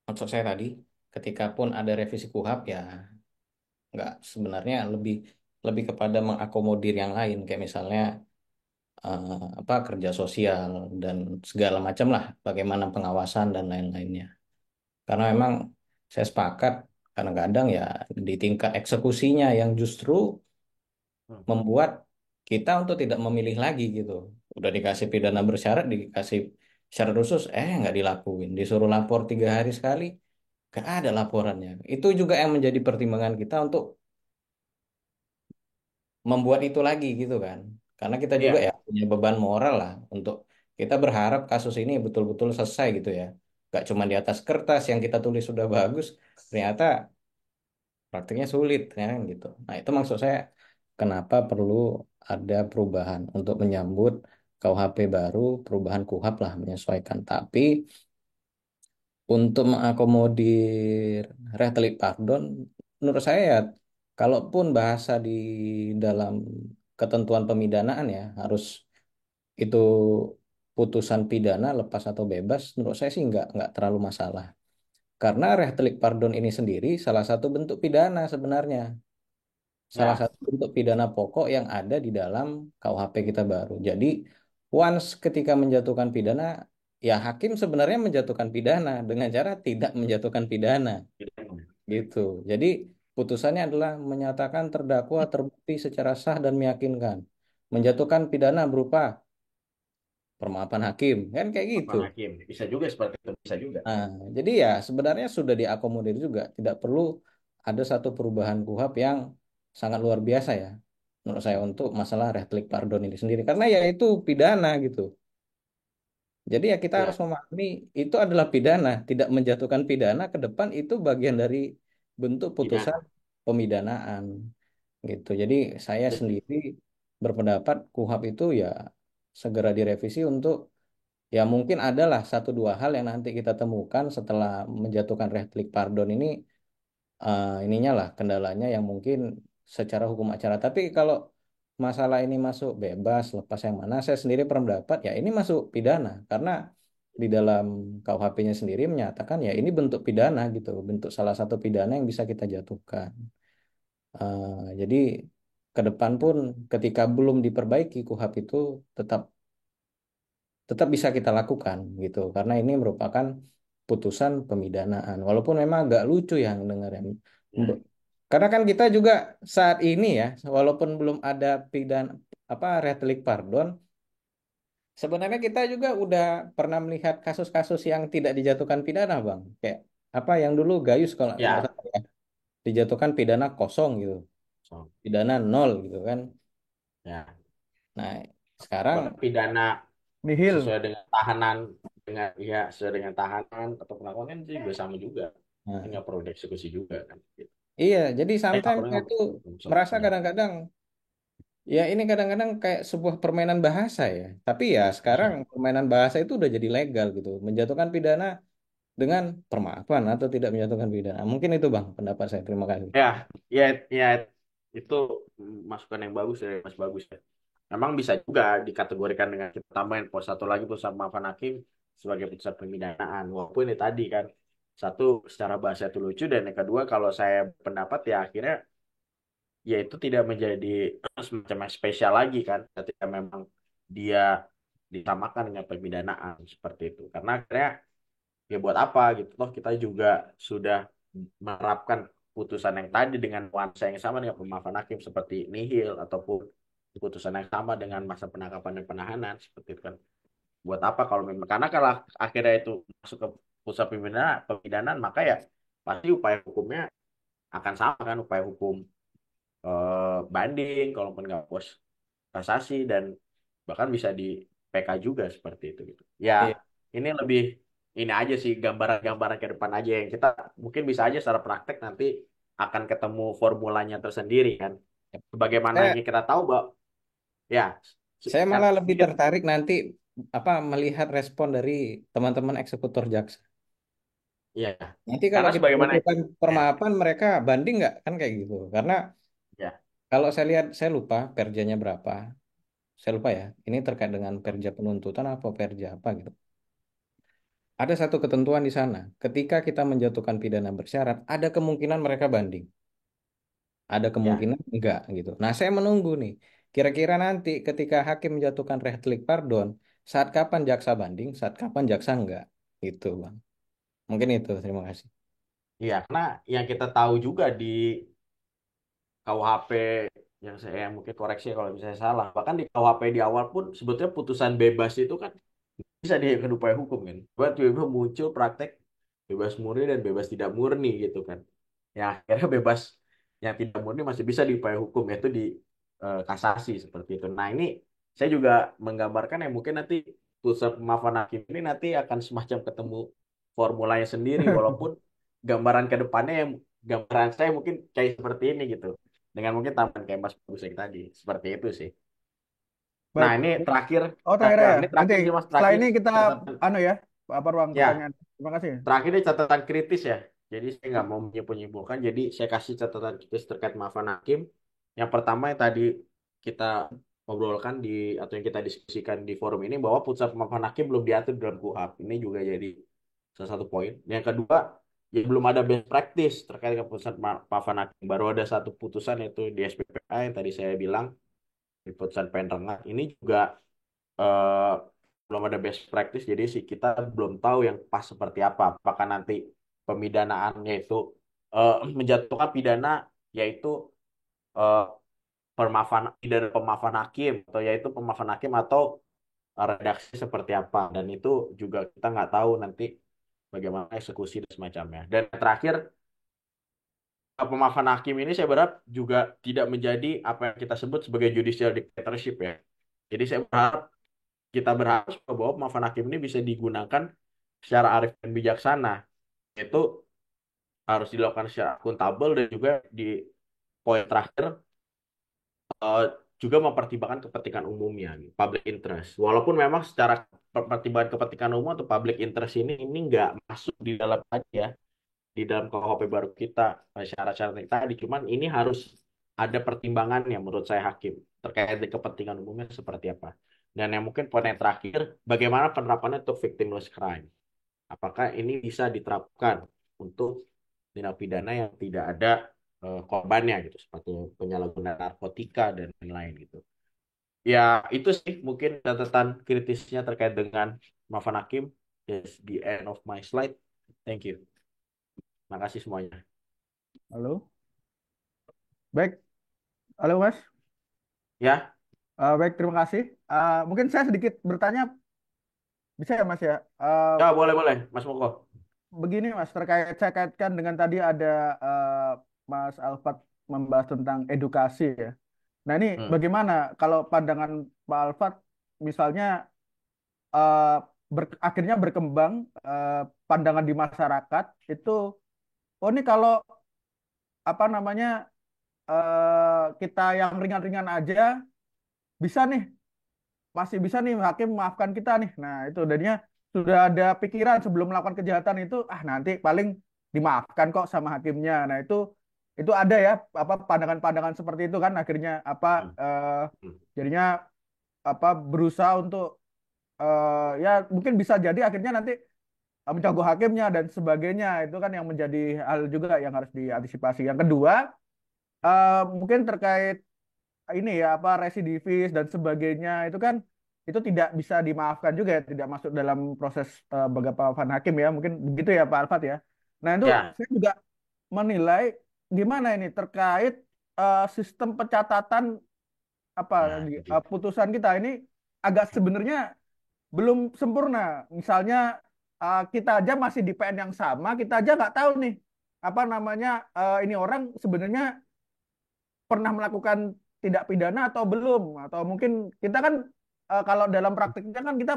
Maksud saya tadi, ketika pun ada revisi KUHP ya, nggak sebenarnya lebih lebih kepada mengakomodir yang lain, kayak misalnya apa kerja sosial dan segala macam lah, bagaimana pengawasan dan lain-lainnya. Karena memang saya sepakat kadang-kadang ya di tingkat eksekusinya yang justru Hmm. membuat kita untuk tidak memilih lagi gitu. Udah dikasih pidana bersyarat, dikasih syarat khusus, nggak dilakuin. Disuruh lapor 3 hari sekali, nggak ada laporannya. Itu juga yang menjadi pertimbangan kita untuk membuat itu lagi gitu kan. Karena kita juga Iya, ya punya beban moral lah untuk kita berharap kasus ini betul-betul selesai gitu ya. Gak cuma di atas kertas yang kita tulis sudah bagus, ternyata praktiknya sulit ya kan gitu. Nah itu maksud saya kenapa perlu ada perubahan untuk menyambut KUHP baru, perubahan KUHP lah menyesuaikan. Tapi untuk mengakomodir retalik pardon, menurut saya ya, kalaupun bahasa di dalam ketentuan pemidanaan ya harus itu putusan pidana lepas atau bebas, menurut saya sih nggak terlalu masalah. Karena retalik pardon ini sendiri salah satu bentuk pidana sebenarnya, salah ya, satu bentuk pidana pokok yang ada di dalam KUHP kita baru. Jadi once ketika menjatuhkan pidana, ya hakim sebenarnya menjatuhkan pidana dengan cara tidak menjatuhkan pidana. Gitu. Jadi putusannya adalah menyatakan terdakwa terbukti secara sah dan meyakinkan. Menjatuhkan pidana berupa permaafan hakim. Kan kayak gitu. Papan hakim bisa juga seperti itu, bisa juga. Nah, jadi ya sebenarnya sudah diakomodir juga. Tidak perlu ada satu perubahan KUHP yang sangat luar biasa ya. Menurut saya untuk masalah retlik pardon ini sendiri. Karena ya itu pidana gitu. Jadi ya kita harus Ya, memahami itu adalah pidana, tidak menjatuhkan pidana ke depan itu bagian dari bentuk putusan pidana. pemidanaan gitu. Jadi saya sendiri berpendapat KUHP itu ya segera direvisi untuk ya mungkin adalah satu dua hal yang nanti kita temukan setelah menjatuhkan retlik pardon ini ininya lah kendalanya yang mungkin secara hukum acara. Tapi kalau masalah ini masuk bebas, lepas yang mana, saya sendiri berpendapat ya ini masuk pidana karena di dalam KUHP-nya sendiri menyatakan ya ini bentuk pidana gitu, bentuk salah satu pidana yang bisa kita jatuhkan. Jadi ke depan pun ketika belum diperbaiki KUHP itu tetap tetap bisa kita lakukan gitu karena ini merupakan putusan pemidanaan walaupun memang agak lucu yang dengar yang Ya, karena kan kita juga saat ini ya walaupun belum ada pidana apa retlik pardon sebenarnya kita juga udah pernah melihat kasus-kasus yang tidak dijatuhkan pidana bang kayak apa yang dulu Gayus kalau nggak ya, salah ya dijatuhkan pidana kosong gitu so, pidana nol gitu kan ya. nah sekarang Pidana Nihil. sesuai dengan tahanan, dengan ya sesuai dengan tahanan atau pengakuan kan juga sama juga. Ini nah, nggak perlu dieksekusi juga kan. Gitu. iya jadi Nggak sometimes perlu saya nggak tuh perlu merasa pidana. kadang-kadang ya ini kadang-kadang kayak sebuah permainan bahasa ya. Tapi ya sekarang permainan bahasa itu udah jadi legal gitu. Menjatuhkan pidana dengan permaafan atau tidak menjatuhkan pidana. Mungkin itu Bang pendapat saya. Terima kasih. Ya, ya, ya itu masukan yang bagus ya, Mas bagus ya. Memang bisa juga dikategorikan dengan kita tambahin pos satu lagi putusan maafan hakim sebagai putusan pemidanaan. Walaupun ini tadi kan satu secara bahasa itu lucu dan yang kedua kalau saya pendapat ya akhirnya ya itu tidak menjadi semacam yang spesial lagi kan ketika memang dia disamakan dengan pemidanaan seperti itu. Karena akhirnya ya buat apa gitu toh kita juga sudah menerapkan putusan yang tadi dengan nuansa yang sama dengan pemaafan hakim seperti nihil ataupun putusan yang sama dengan masa penangkapan dan penahanan seperti itu kan buat apa kalau memang karena kalau akhirnya itu masuk ke pusat pemidanaan maka ya pasti upaya hukumnya akan sama kan upaya hukum banding kalaupun nggak puas kasasi dan bahkan bisa di PK juga seperti itu gitu. Ya, Iya. ini lebih ini aja sih gambaran-gambaran ke depan aja yang kita mungkin bisa aja secara praktek nanti akan ketemu formulanya tersendiri kan. Sebagaimana Saya, yang kita tahu, Mbak. Ya, saya kan malah lebih mungkin tertarik nanti apa melihat respon dari teman-teman eksekutor jaksa. ya Nanti kalau karena kita sebagaimana lakukan ya, permaafan mereka banding nggak kan kayak gitu. Karena ya, kalau saya lihat saya lupa perjanya berapa. Saya lupa ya. Ini terkait dengan perja penuntutan apa perja apa gitu. Ada satu ketentuan di sana. Ketika kita menjatuhkan pidana bersyarat, ada kemungkinan mereka banding. Ada ya, kemungkinan enggak gitu. Nah, saya menunggu nih. Kira-kira nanti ketika hakim menjatuhkan retlik pardon, saat kapan jaksa banding, saat kapan jaksa enggak. Gitu, Bang. Mungkin itu. Terima kasih. iya karena yang kita tahu juga di KUHP yang mungkin koreksi kalau misalnya salah. Bahkan di KUHP di awal pun sebetulnya putusan bebas itu kan bisa dijadikan upaya hukum kan. Buat tiba-tiba muncul praktek bebas murni dan bebas tidak murni gitu kan. Ya akhirnya bebas yang tidak murni masih bisa diupaya hukum, yaitu di kasasi seperti itu. Nah ini saya juga menggambarkan yang mungkin nanti putusan pemaafan hakim ini nanti akan semacam ketemu formulanya sendiri, walaupun gambaran ke depannya yang gambaran saya mungkin kayak seperti ini gitu. Dengan mungkin tambahan kayak Mas Busek tadi. Seperti itu sih. Nah Baik. ini terakhir, Oh, terakhir ya. ini Nanti terakhir sih Mas, setelah terakhir ini kita catatan. anu ya, apa ruang Ya, pertanyaan. Terima kasih. terakhir ini catatan kritis ya. Jadi saya nggak mau menyimpulkan. Jadi saya kasih catatan kritis terkait maafan hakim. Yang pertama yang tadi kita ngobrolkan atau yang kita diskusikan di forum ini, bahwa putusan pemaafan hakim belum diatur dalam KUHP. Ini juga jadi salah satu poin. Yang kedua, ya belum ada best practice terkait dengan putusan pemaafan hakim. Baru ada satu putusan, yaitu di SPPA yang tadi saya bilang, di putusan PN Rengat. Ini juga eh, belum ada best practice, jadi sih kita belum tahu yang pas seperti apa. Apakah nanti pemidanaannya itu menjatuhkan pidana, yaitu eh, pidana pemaafan hakim, atau yaitu pemaafan hakim, atau redaksi seperti apa. Dan itu juga kita nggak tahu nanti bagaimana eksekusi dan semacamnya. Dan yang terakhir, pemaafan hakim ini saya berharap juga tidak menjadi apa yang kita sebut sebagai judicial dictatorship ya. Jadi saya berharap kita berharap bahwa pemaafan hakim ini bisa digunakan secara arif dan bijaksana. Itu harus dilakukan secara akuntabel, dan juga di poin terakhir eh, juga mempertimbangkan kepentingan umumnya, public interest. Walaupun memang secara pertimbangan kepentingan umum atau public interest ini nggak masuk di dalam tadi ya, di dalam KUHP baru kita, syarat-syarat yang tadi. Cuman ini harus ada pertimbangannya menurut saya hakim terkait dengan kepentingan umumnya seperti apa. Dan yang mungkin poin yang terakhir, bagaimana penerapannya untuk victimless crime. Apakah ini bisa diterapkan untuk tindak pidana yang tidak ada korbannya gitu, seperti penyalahgunaan narkotika dan lain-lain gitu. Ya itu sih mungkin catatan kritisnya terkait dengan Maafan Hakim. Yes, the end of my slide. Thank you. Makasih semuanya. Halo. Baik. Halo, Mas. Ya, Baik, terima kasih. Mungkin saya sedikit bertanya, bisa ya, Mas ya? ya boleh boleh, Mas Moko. Begini, Mas, saya kaitkan dengan tadi ada Mas Alfat membahas tentang edukasi ya. Nah, ini Hmm. bagaimana kalau pandangan Pak Alfat, misalnya eh, akhirnya berkembang pandangan di masyarakat itu, oh ini kalau apa namanya kita yang ringan-ringan aja bisa nih, masih bisa nih hakim memaafkan kita nih. Nah, itu dadinya sudah ada pikiran sebelum melakukan kejahatan itu, nanti paling dimaafkan kok sama hakimnya. Nah, itu ada ya apa pandangan-pandangan seperti itu kan akhirnya apa Hmm. Hmm. jadinya apa berusaha untuk ya mungkin bisa jadi akhirnya nanti menjago hakimnya dan sebagainya. Itu kan yang menjadi hal juga yang harus diantisipasi. Yang kedua, mungkin terkait ini ya apa residivis dan sebagainya itu kan itu tidak bisa dimaafkan juga ya, tidak masuk dalam proses penggapaan hakim ya, mungkin begitu ya Pak Alfat ya. Nah itu Ya, saya juga menilai gimana ini terkait sistem pencatatan apa nah itu dia. putusan kita ini agak sebenarnya belum sempurna. Misalnya kita aja masih di PN yang sama, kita aja nggak tahu nih apa namanya ini orang sebenarnya pernah melakukan tidak pidana atau belum, atau mungkin kita kan kalau dalam praktiknya kan kita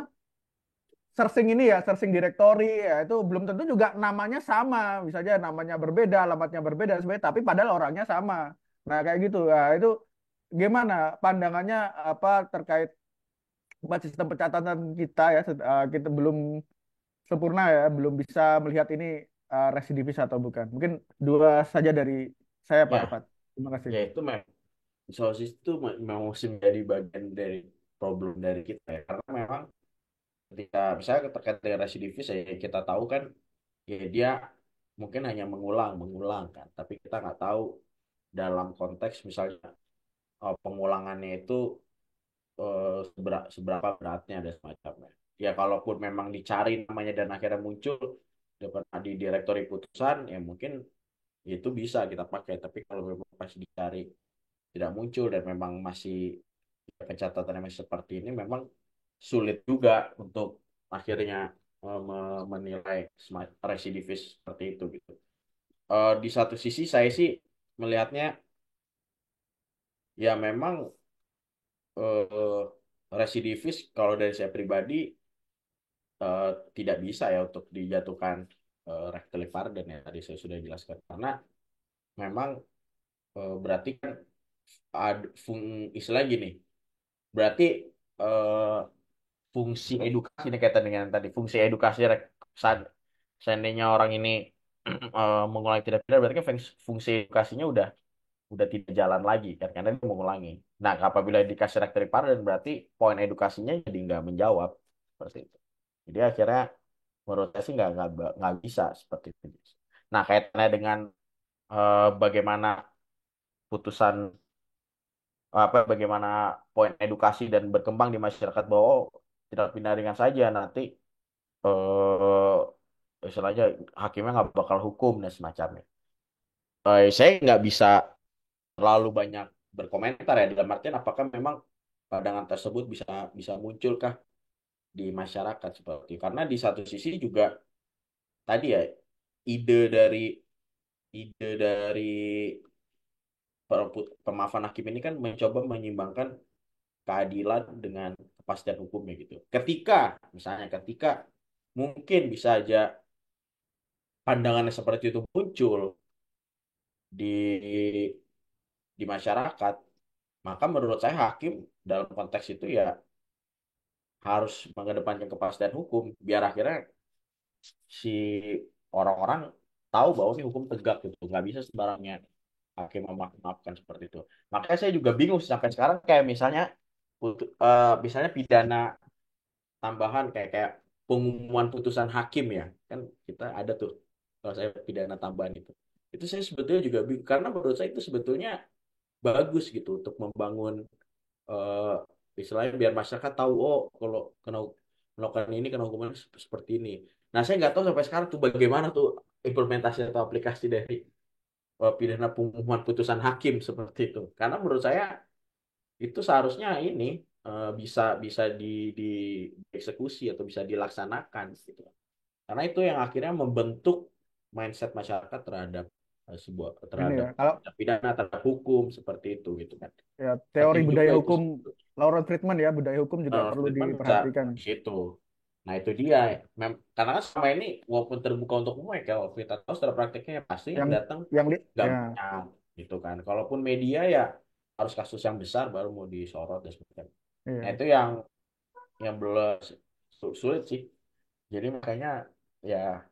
searching ini ya, searching directory ya itu belum tentu juga namanya sama, bisa aja namanya berbeda, alamatnya berbeda sebenarnya, tapi padahal orangnya sama. Nah kayak gitu, nah, itu gimana pandangannya apa terkait sistem pencatatan kita ya, kita belum sempurna ya, belum bisa melihat ini residivis atau bukan. Mungkin dua saja dari saya Pak Ya, Alfat. Terima kasih. ya itu memang sosis itu memang mesti menjadi bagian dari problem dari kita ya. Karena memang ketika misalnya terkait dengan residivis ya, kita tahu kan ya dia mungkin hanya mengulang kan, tapi kita nggak tahu dalam konteks misalnya pengulangannya itu seberapa beratnya dan semacamnya. Ya kalaupun memang dicari namanya dan akhirnya muncul dapat di direktori putusan, ya mungkin itu bisa kita pakai. Tapi kalau memang pas dicari tidak muncul dan memang masih pencatatannya masih seperti ini, memang sulit juga untuk akhirnya menilai residivis seperti itu gitu. Di satu sisi saya sih melihatnya ya memang eh, residivis kalau dari saya pribadi eh, tidak bisa ya untuk dijatuhkan rectally pardon ya tadi saya sudah jelaskan karena memang berarti kan ada istilah gini berarti eh, fungsi edukasi ini kaitan dengan tadi fungsi edukasi saat seandainya orang ini mengulangi tidak pidana berarti kan fungsi edukasinya udah tidak jalan lagi kan karena dia mengulangi. Nah, apabila dikasih rectory pardon berarti poin edukasinya jadi nggak menjawab seperti itu. Jadi akhirnya menurut saya sih nggak bisa seperti itu. Nah, kaitannya dengan bagaimana putusan bagaimana poin edukasi dan berkembang di masyarakat bahwa tidak pindah ringan saja nanti istilahnya hakimnya nggak bakal hukum dan semacamnya. Saya nggak bisa terlalu banyak berkomentar ya dalam artian apakah memang pandangan tersebut bisa bisa munculkah di masyarakat seperti itu. Karena di satu sisi juga tadi ya ide dari ide dari pemaafan hakim ini kan mencoba menyimbangkan keadilan dengan kepastian hukumnya gitu. Ketika mungkin bisa aja pandangannya seperti itu muncul di masyarakat, maka menurut saya hakim dalam konteks itu ya harus mengedepankan kepastian hukum biar akhirnya si orang-orang tahu bahwa ini hukum tegak gitu nggak bisa sembarangnya hakim memaafkan seperti itu. Makanya saya juga bingung sampai sekarang kayak misalnya misalnya pidana tambahan kayak kayak pengumuman putusan hakim ya kan kita ada tuh kalau saya pidana tambahan itu saya sebetulnya juga bingung karena menurut saya itu sebetulnya bagus gitu untuk membangun istilahnya biar masyarakat tahu oh kalau kena melakukan ini kena hukuman seperti ini. Nah saya nggak tahu sampai sekarang tuh bagaimana tuh implementasi atau aplikasi dari pidana pengumuman putusan hakim seperti itu. Karena menurut saya itu seharusnya ini bisa bisa dieksekusi atau bisa dilaksanakan gitu. Karena itu yang akhirnya membentuk mindset masyarakat terhadap sebuah Ini terhadap ya, kalau pidana terhadap hukum seperti itu gitu kan. ya teori Penting juga budaya itu hukum Lawrence Friedman ya, budaya hukum juga perlu treatment bisa diperhatikan. di situ. Nah itu dia. Karena kan selama ini walaupun terbuka untuk umum ya kalau kita tahu secara prakteknya ya pasti yang Yang datang nggak ya, banyak gitu kan. Kalaupun media ya harus kasus yang besar baru mau disorot dan sebagainya. Nah iya. itu yang belum sulit sih. Jadi makanya ya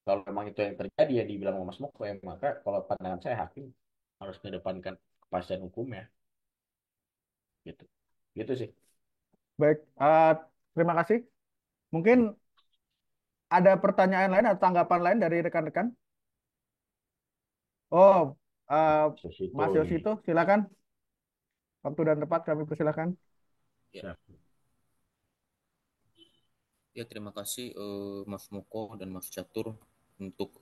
kalau memang itu yang terjadi ya dibilang sama Mas Moko ya maka kalau pandangan saya hakim harus mengedepankan kepastian hukum ya gitu. Gitu sih. Baik, terima kasih. Mungkin ada pertanyaan lain atau tanggapan lain dari rekan-rekan? Oh, eh, Terus itu Mas nih. Yosito, silakan. Waktu dan tempat kami persilakan. Ya, ya terima kasih Mas Moko dan Mas Catur untuk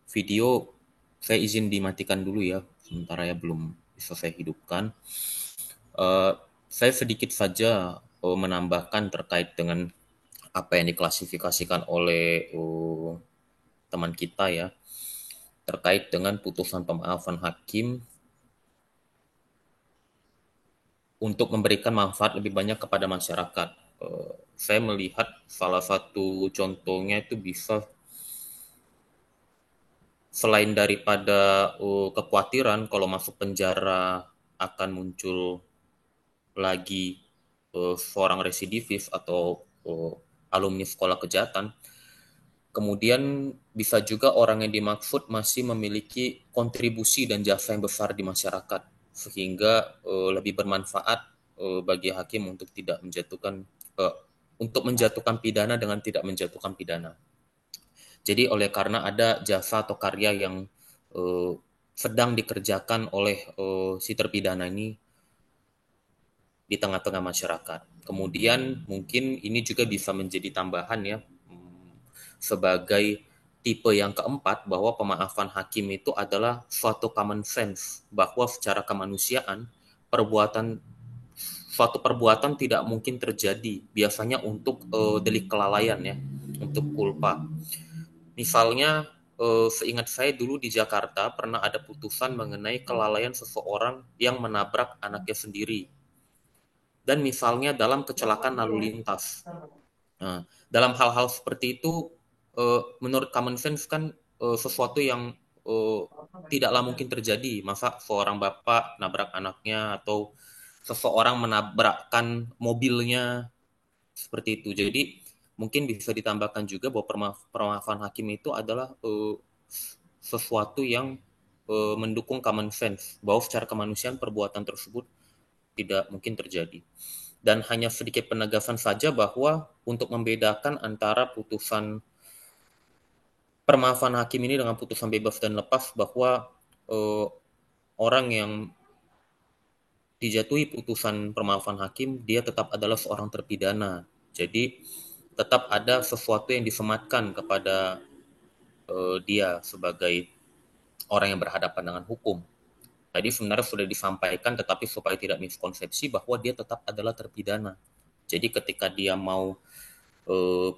video. Saya izin dimatikan dulu ya, sementara ya belum bisa saya hidupkan. Eh, saya sedikit saja menambahkan terkait dengan apa yang diklasifikasikan oleh teman kita ya, terkait dengan putusan pemaafan hakim untuk memberikan manfaat lebih banyak kepada masyarakat. Saya melihat salah satu contohnya itu bisa selain daripada kekhawatiran kalau masuk penjara akan muncul lagi seorang residivis atau alumni sekolah kejahatan, kemudian bisa juga orang yang dimaksud masih memiliki kontribusi dan jasa yang besar di masyarakat sehingga lebih bermanfaat bagi hakim untuk tidak menjatuhkan untuk menjatuhkan pidana dengan tidak menjatuhkan pidana. Jadi oleh karena ada jasa atau karya yang sedang dikerjakan oleh si terpidana ini di tengah-tengah masyarakat. Kemudian mungkin ini juga bisa menjadi tambahan ya sebagai tipe yang keempat, bahwa pemaafan hakim itu adalah suatu common sense, bahwa secara kemanusiaan perbuatan suatu perbuatan tidak mungkin terjadi biasanya untuk delik kelalaian ya, untuk culpa. Misalnya seingat saya dulu di Jakarta pernah ada putusan mengenai kelalaian seseorang yang menabrak anaknya sendiri, dan misalnya dalam kecelakaan lalu lintas. Nah, dalam hal-hal seperti itu, menurut common sense kan sesuatu yang eh, tidaklah mungkin terjadi. Masa seorang bapak nabrak anaknya, atau seseorang menabrakkan mobilnya, seperti itu. Jadi mungkin bisa ditambahkan juga bahwa permaafan hakim itu adalah sesuatu yang mendukung common sense, bahwa secara kemanusiaan perbuatan tersebut tidak mungkin terjadi. Dan hanya sedikit penegasan saja bahwa untuk membedakan antara putusan permaafan hakim ini dengan putusan bebas dan lepas, bahwa eh, orang yang dijatuhi putusan permaafan hakim, dia tetap adalah seorang terpidana. Jadi tetap ada sesuatu yang disematkan kepada dia sebagai orang yang berhadapan dengan hukum. Tadi sebenarnya sudah disampaikan, tetapi supaya tidak miskonsepsi, bahwa dia tetap adalah terpidana. Jadi ketika dia mau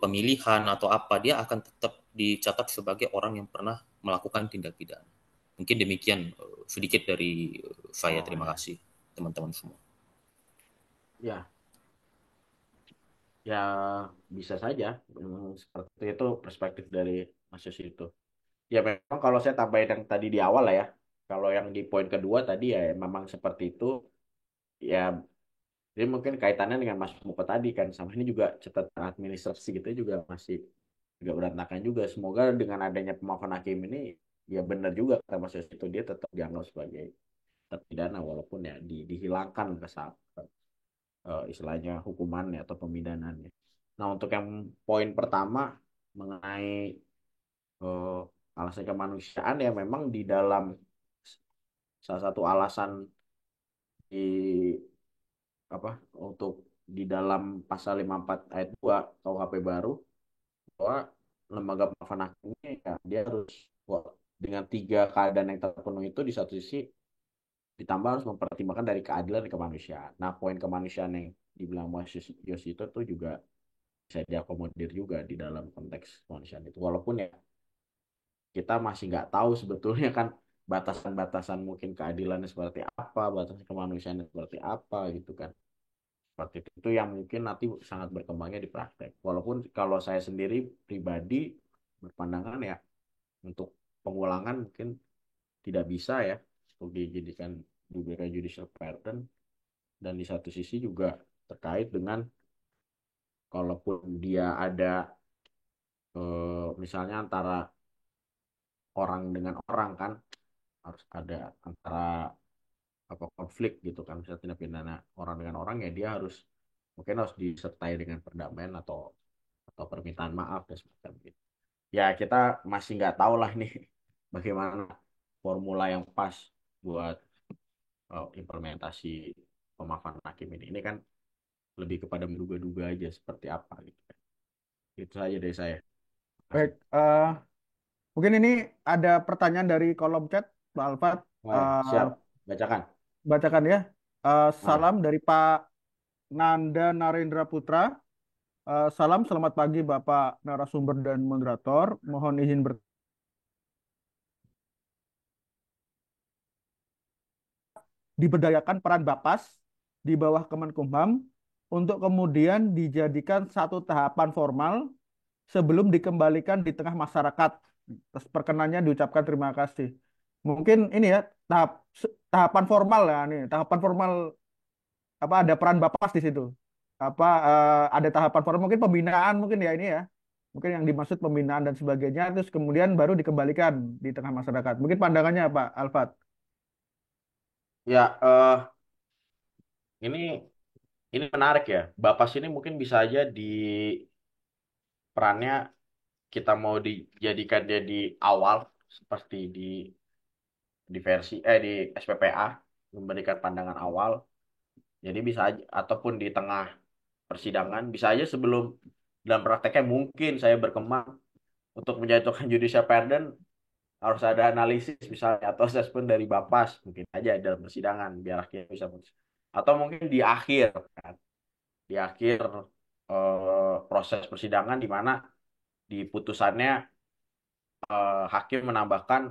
pemilihan atau apa, dia akan tetap dicatat sebagai orang yang pernah melakukan tindak pidana. Mungkin demikian sedikit dari saya. Oh Terima ya, kasih teman-teman semua. ya, ya bisa saja. Memang seperti itu perspektif dari Mas Yos itu. Ya memang kalau saya tambahin yang tadi di awal lah ya. Kalau yang di poin kedua tadi ya memang seperti itu. Ya, jadi mungkin kaitannya dengan Mas Muko tadi kan. Sama ini juga catatan administrasi gitu juga masih juga berantakan juga. Semoga dengan adanya pemaafan hakim ini ya benar juga kata Mas Yos itu, dia tetap dianggap sebagai terpidana walaupun ya dihilangkan istilahnya hukumannya atau pemindahannya. Nah, untuk yang poin pertama mengenai eh, alasan kemanusiaan, ya memang di dalam salah satu alasan di apa untuk di dalam pasal 54 ayat 2 KUHP baru, bahwa lembaga pemaafan hakim ini ya dia harus, wah, dengan tiga keadaan yang terpenuhi itu, di satu sisi ditambah harus mempertimbangkan dari keadilan dan kemanusiaan. Nah, poin kemanusiaan yang dibilang Mas Yosi itu tuh juga bisa diakomodir juga di dalam konteks kemanusiaan itu. Walaupun ya kita masih nggak tahu sebetulnya kan batasan-batasan mungkin keadilannya seperti apa, batasan kemanusiaannya seperti apa gitu kan. Seperti itu yang mungkin nanti sangat berkembangnya di praktek. Walaupun kalau saya sendiri pribadi berpandangan ya untuk pengulangan mungkin tidak bisa ya untuk dijadikan diberikan judicial pardon, dan di satu sisi juga terkait dengan kalaupun dia ada misalnya antara orang dengan orang kan harus ada antara apa konflik gitu kan, misalnya tindak pidana orang dengan orang ya dia harus mungkin harus disertai dengan perdamaian atau permintaan maaf dan semacam gitu. Ya kita masih nggak tahu lah nih bagaimana formula yang pas buat implementasi pemaafan hakim ini. Ini kan lebih kepada menduga-duga aja seperti apa gitu kan. Itu saja dari saya. Terima kasih. Baik, mungkin ini ada pertanyaan dari kolom chat, Pak Alfat. Oh ya, Eh, siap. Bacakan. Bacakan ya. Ah, Salam dari Pak Nanda Narendra Putra. Salam, selamat pagi Bapak narasumber dan moderator. Mohon izin diberdayakan peran Bapas di bawah Kemenkumham untuk kemudian dijadikan satu tahapan formal sebelum dikembalikan di tengah masyarakat. Terus perkenannya diucapkan terima kasih. Mungkin ini ya tahapan formal ya nih, tahapan formal apa ada peran Bapas di situ. Apa ada tahapan formal mungkin pembinaan mungkin ya ini ya. Mungkin yang dimaksud pembinaan dan sebagainya terus kemudian baru dikembalikan di tengah masyarakat. Mungkin pandangannya Pak Alfat. ya, ini ini menarik ya. Bapas ini mungkin bisa aja di perannya kita mau dijadikan dia di awal seperti di versi di SPPA, memberikan pandangan awal. Jadi bisa aja ataupun di tengah persidangan, bisa aja sebelum dalam prakteknya mungkin saya berkembang. untuk menjatuhkan judicial pardon harus ada analisis misalnya atau assessment dari Bapas mungkin aja dalam persidangan biar hakim bisa putus. Atau mungkin di akhir kan, di akhir proses persidangan di mana di putusannya hakim menambahkan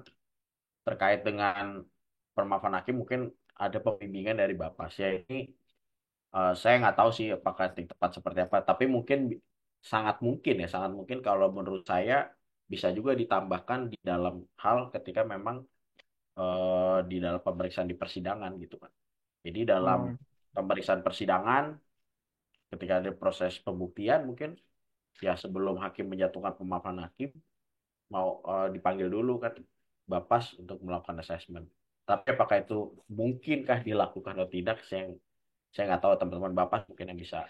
terkait dengan permaafan hakim mungkin ada pembimbingan dari Bapas ya ini saya nggak tahu sih apakah tepat seperti apa tapi mungkin sangat mungkin kalau menurut saya bisa juga ditambahkan di dalam hal ketika memang di dalam pemeriksaan di persidangan gitu kan. Jadi dalam Oh, pemeriksaan persidangan ketika ada proses pembuktian mungkin ya sebelum hakim menjatuhkan pemaafan hakim mau dipanggil dulu kan Bapas untuk melakukan assessment. Tapi apakah itu mungkinkah dilakukan atau tidak saya nggak tahu teman-teman Bapas mungkin yang bisa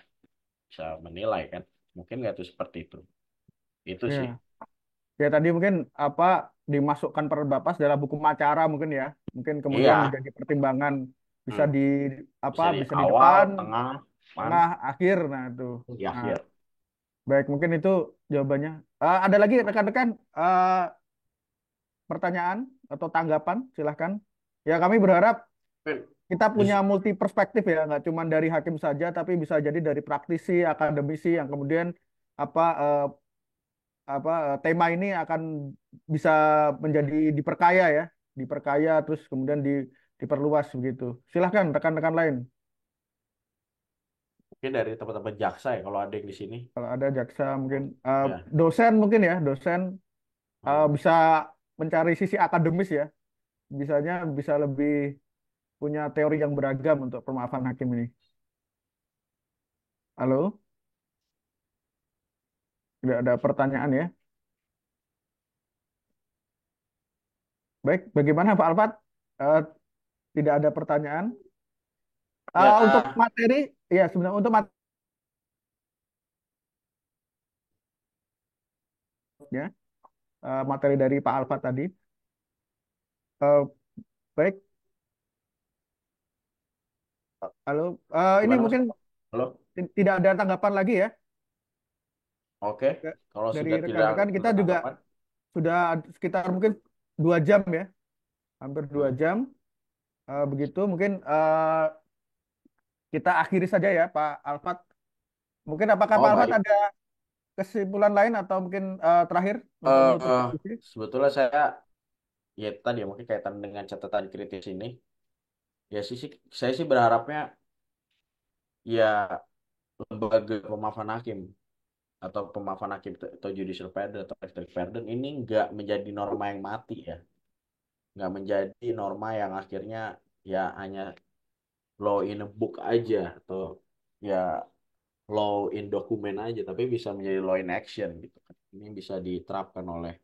bisa menilai kan. Mungkin nggak tuh seperti itu. Itu sih. ya. Ya tadi mungkin apa dimasukkan per Bapas dalam hukum acara mungkin ya. Mungkin kemudian Iya, menjadi pertimbangan bisa hmm. di apa Bisa di bisa di awal, depan, tengah, depan, tengah, akhir. Nah, itu. di Nah, akhir. baik mungkin itu jawabannya. Ada lagi rekan-rekan pertanyaan atau tanggapan? Silahkan. Ya kami berharap Mungkin kita punya dis- multi perspektif ya, nggak cuma dari hakim saja, tapi bisa jadi dari praktisi, akademisi yang kemudian apa tema ini akan bisa menjadi diperkaya ya, diperkaya terus kemudian diperluas begitu. Silahkan rekan-rekan lain. mungkin dari teman-teman jaksa ya kalau ada yang di sini. Kalau ada jaksa mungkin Ya. dosen mungkin ya, dosen Hmm. bisa mencari sisi akademis ya, bisanya bisa lebih punya teori yang beragam untuk pemaafan hakim ini. Halo, tidak ada pertanyaan ya. Baik, bagaimana Pak Alfat? Eh, tidak ada pertanyaan. Untuk Ya, materi, ya sebenarnya untuk materinya, materi dari Pak Alfat tadi. Eh, baik, halo. Ini gimana Mas? mungkin Halo? tidak ada tanggapan lagi ya Oke. Ke- Kalau dari sudah tidak rekan-rekan. Kita ada juga tanggapan, sudah sekitar mungkin 2 jam ya, hampir dua hmm. jam. Begitu mungkin kita akhiri saja ya Pak Alfat. Mungkin apakah Pak Oh, Alfat baik. ada kesimpulan lain atau mungkin terakhir untuk menutup eh diskusi? Sebetulnya saya ya tadi ya mungkin kaitan dengan catatan kritis ini ya saya sih berharapnya ya lembaga pemaafan hakim atau pemaafan hakim atau judicial pardon atau electric pardon ini nggak menjadi norma yang mati ya nggak menjadi norma yang akhirnya ya hanya law in a book aja atau ya law in dokumen aja tapi bisa menjadi law in action gitu kan ini bisa diterapkan oleh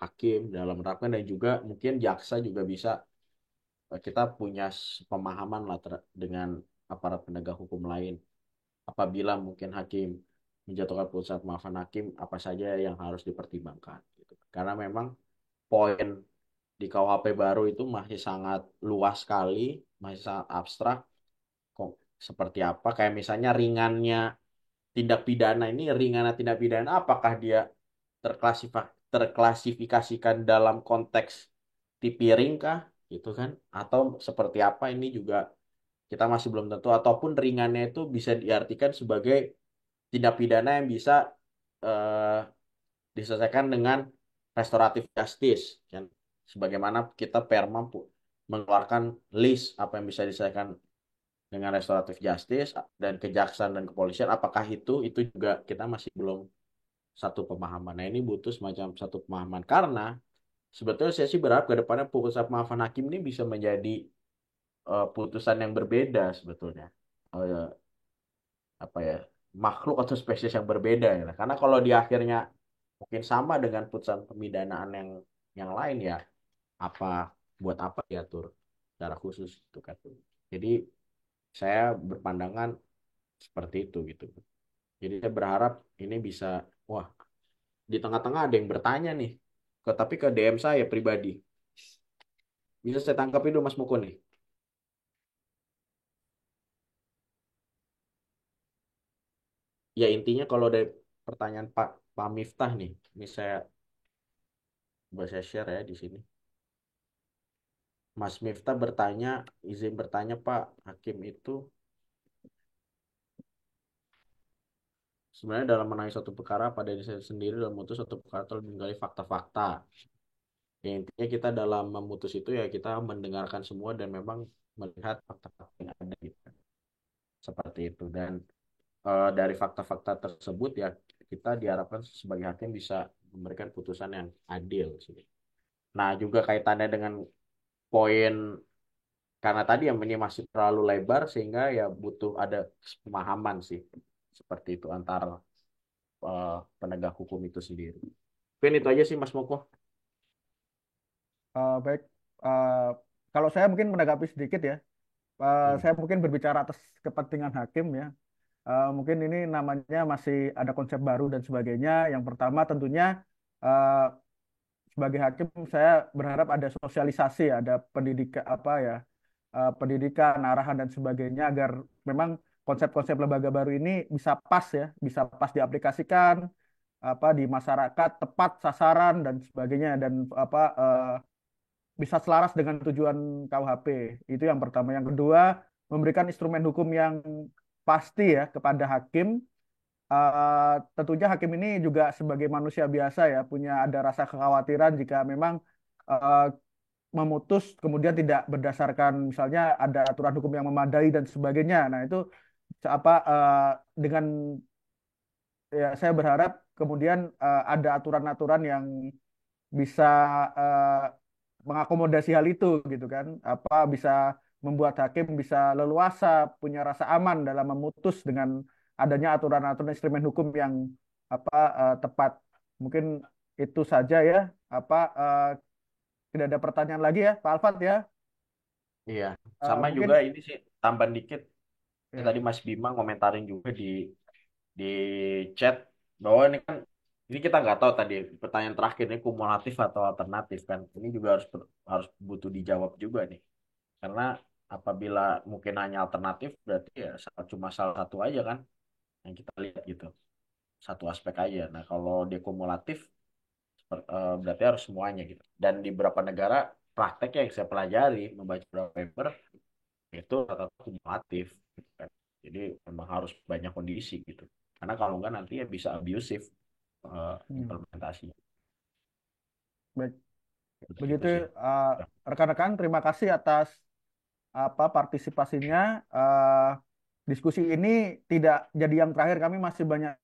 hakim dalam menerapkan dan juga mungkin jaksa juga bisa kita punya pemahaman lah dengan aparat penegak hukum lain apabila mungkin hakim menjatuhkan putusan pemaafan hakim apa saja yang harus dipertimbangkan gitu. Karena memang poin di KUHP baru itu masih sangat luas sekali, masih sangat abstrak. Kok seperti apa? Kayak misalnya ringannya tindak pidana ini ringannya tindak pidana apakah dia terklasifikasikan dalam konteks tipiring kah gitu kan atau seperti apa ini juga kita masih belum tentu ataupun ringannya itu bisa diartikan sebagai tindak pidana yang bisa eh, diselesaikan dengan restoratif justice kan sebagaimana kita Perma mengeluarkan list apa yang bisa diselesaikan dengan restoratif justice dan kejaksaan dan kepolisian apakah itu juga kita masih belum satu pemahaman. Nah, ini butuh semacam satu pemahaman karena sebetulnya saya sih berharap ke depannya putusan pemaafan hakim ini bisa menjadi putusan yang berbeda sebetulnya. Eh, apa ya? Makhluk atau spesies yang berbeda ya. Karena kalau di akhirnya mungkin sama dengan putusan pemidanaan yang lain ya, apa buat apa diatur secara khusus itu kan. Jadi saya berpandangan seperti itu gitu. Jadi saya berharap ini bisa wah di tengah-tengah ada yang bertanya nih. Tapi ke DM saya pribadi. Bisa saya tangkap itu Mas Muko nih. Ya intinya kalau dari pertanyaan Pak Miftah nih. Ini saya share ya di sini. Mas Miftah bertanya, izin bertanya Pak, hakim itu sebenarnya dalam menangani suatu perkara pada diri saya sendiri dalam memutus suatu perkara atau menggali fakta-fakta. Ya, intinya kita dalam memutus itu ya kita mendengarkan semua dan memang melihat fakta-fakta yang ada gitu. Seperti itu. Dan dari fakta-fakta tersebut ya kita diharapkan sebagai hakim bisa memberikan putusan yang adil sih. Nah, juga kaitannya dengan poin karena tadi yang ini masih terlalu lebar sehingga ya butuh ada pemahaman sih seperti itu antar penegak hukum itu sendiri. Mungkin itu aja sih Mas Moko. Baik, Eh, kalau saya mungkin menanggapi sedikit ya. Hmm. Saya mungkin berbicara atas kepentingan hakim ya. Mungkin ini namanya masih ada konsep baru dan sebagainya. Yang pertama tentunya eh, sebagai hakim saya berharap ada sosialisasi, ada pendidikan apa ya, pendidikan, arahan dan sebagainya agar memang konsep-konsep lembaga baru ini bisa pas ya, bisa pas diaplikasikan apa di masyarakat, tepat sasaran dan sebagainya dan apa bisa selaras dengan tujuan KUHP. Itu yang pertama. Yang kedua, memberikan instrumen hukum yang pasti ya kepada hakim. Tentunya hakim ini juga sebagai manusia biasa ya punya ada rasa kekhawatiran jika memang eh, memutus kemudian tidak berdasarkan misalnya ada aturan hukum yang memadai dan sebagainya. Nah, itu apa dengan ya saya berharap kemudian ada aturan-aturan yang bisa eh, mengakomodasi hal itu gitu kan apa bisa membuat hakim bisa leluasa punya rasa aman dalam memutus dengan adanya aturan-aturan instrumen hukum yang apa tepat mungkin itu saja ya apa tidak ada pertanyaan lagi ya Pak Alfat ya. Iya, sama juga Mungkin ini sih tambahan dikit. Ya, ya tadi Mas Bima komentarin juga di chat bahwa ini kan ini kita nggak tahu tadi pertanyaan terakhir ini kumulatif atau alternatif kan. Ini juga harus butuh dijawab juga nih. Karena apabila mungkin hanya alternatif berarti ya cuma salah satu aja kan yang kita lihat gitu. Satu aspek aja. Nah, kalau dia kumulatif berarti harus semuanya gitu. Dan di beberapa negara praktek yang saya pelajari membaca beberapa paper itu rata-rata kumulatif gitu kan. Jadi memang harus banyak kondisi gitu. Karena kalau enggak nanti ya bisa abusive hmm, implementasinya. baik Udah gitu begitu sih. eh, Ya. rekan-rekan terima kasih atas apa partisipasinya. eh, Diskusi ini tidak jadi yang terakhir kami masih banyak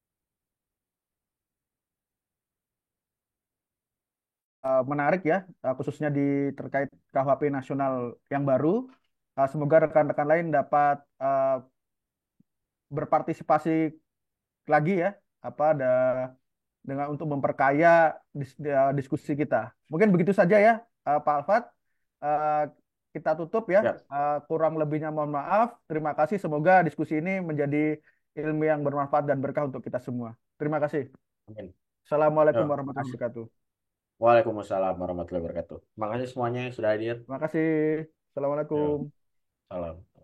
menarik ya, khususnya di terkait KUHP nasional yang baru. Semoga rekan-rekan lain dapat berpartisipasi lagi ya, apa ada dengan untuk memperkaya diskusi kita. Mungkin begitu saja ya, Pak Alfat. Eh, kita tutup ya. Ya, Kurang lebihnya mohon maaf. Terima kasih. Semoga diskusi ini menjadi ilmu yang bermanfaat dan berkah untuk kita semua. Terima kasih. amin. Assalamualaikum Yo. warahmatullahi wabarakatuh. Waalaikumsalam warahmatullahi wabarakatuh. Terima kasih semuanya yang sudah hadir. Terima kasih. Yo, Assalamualaikum. salam.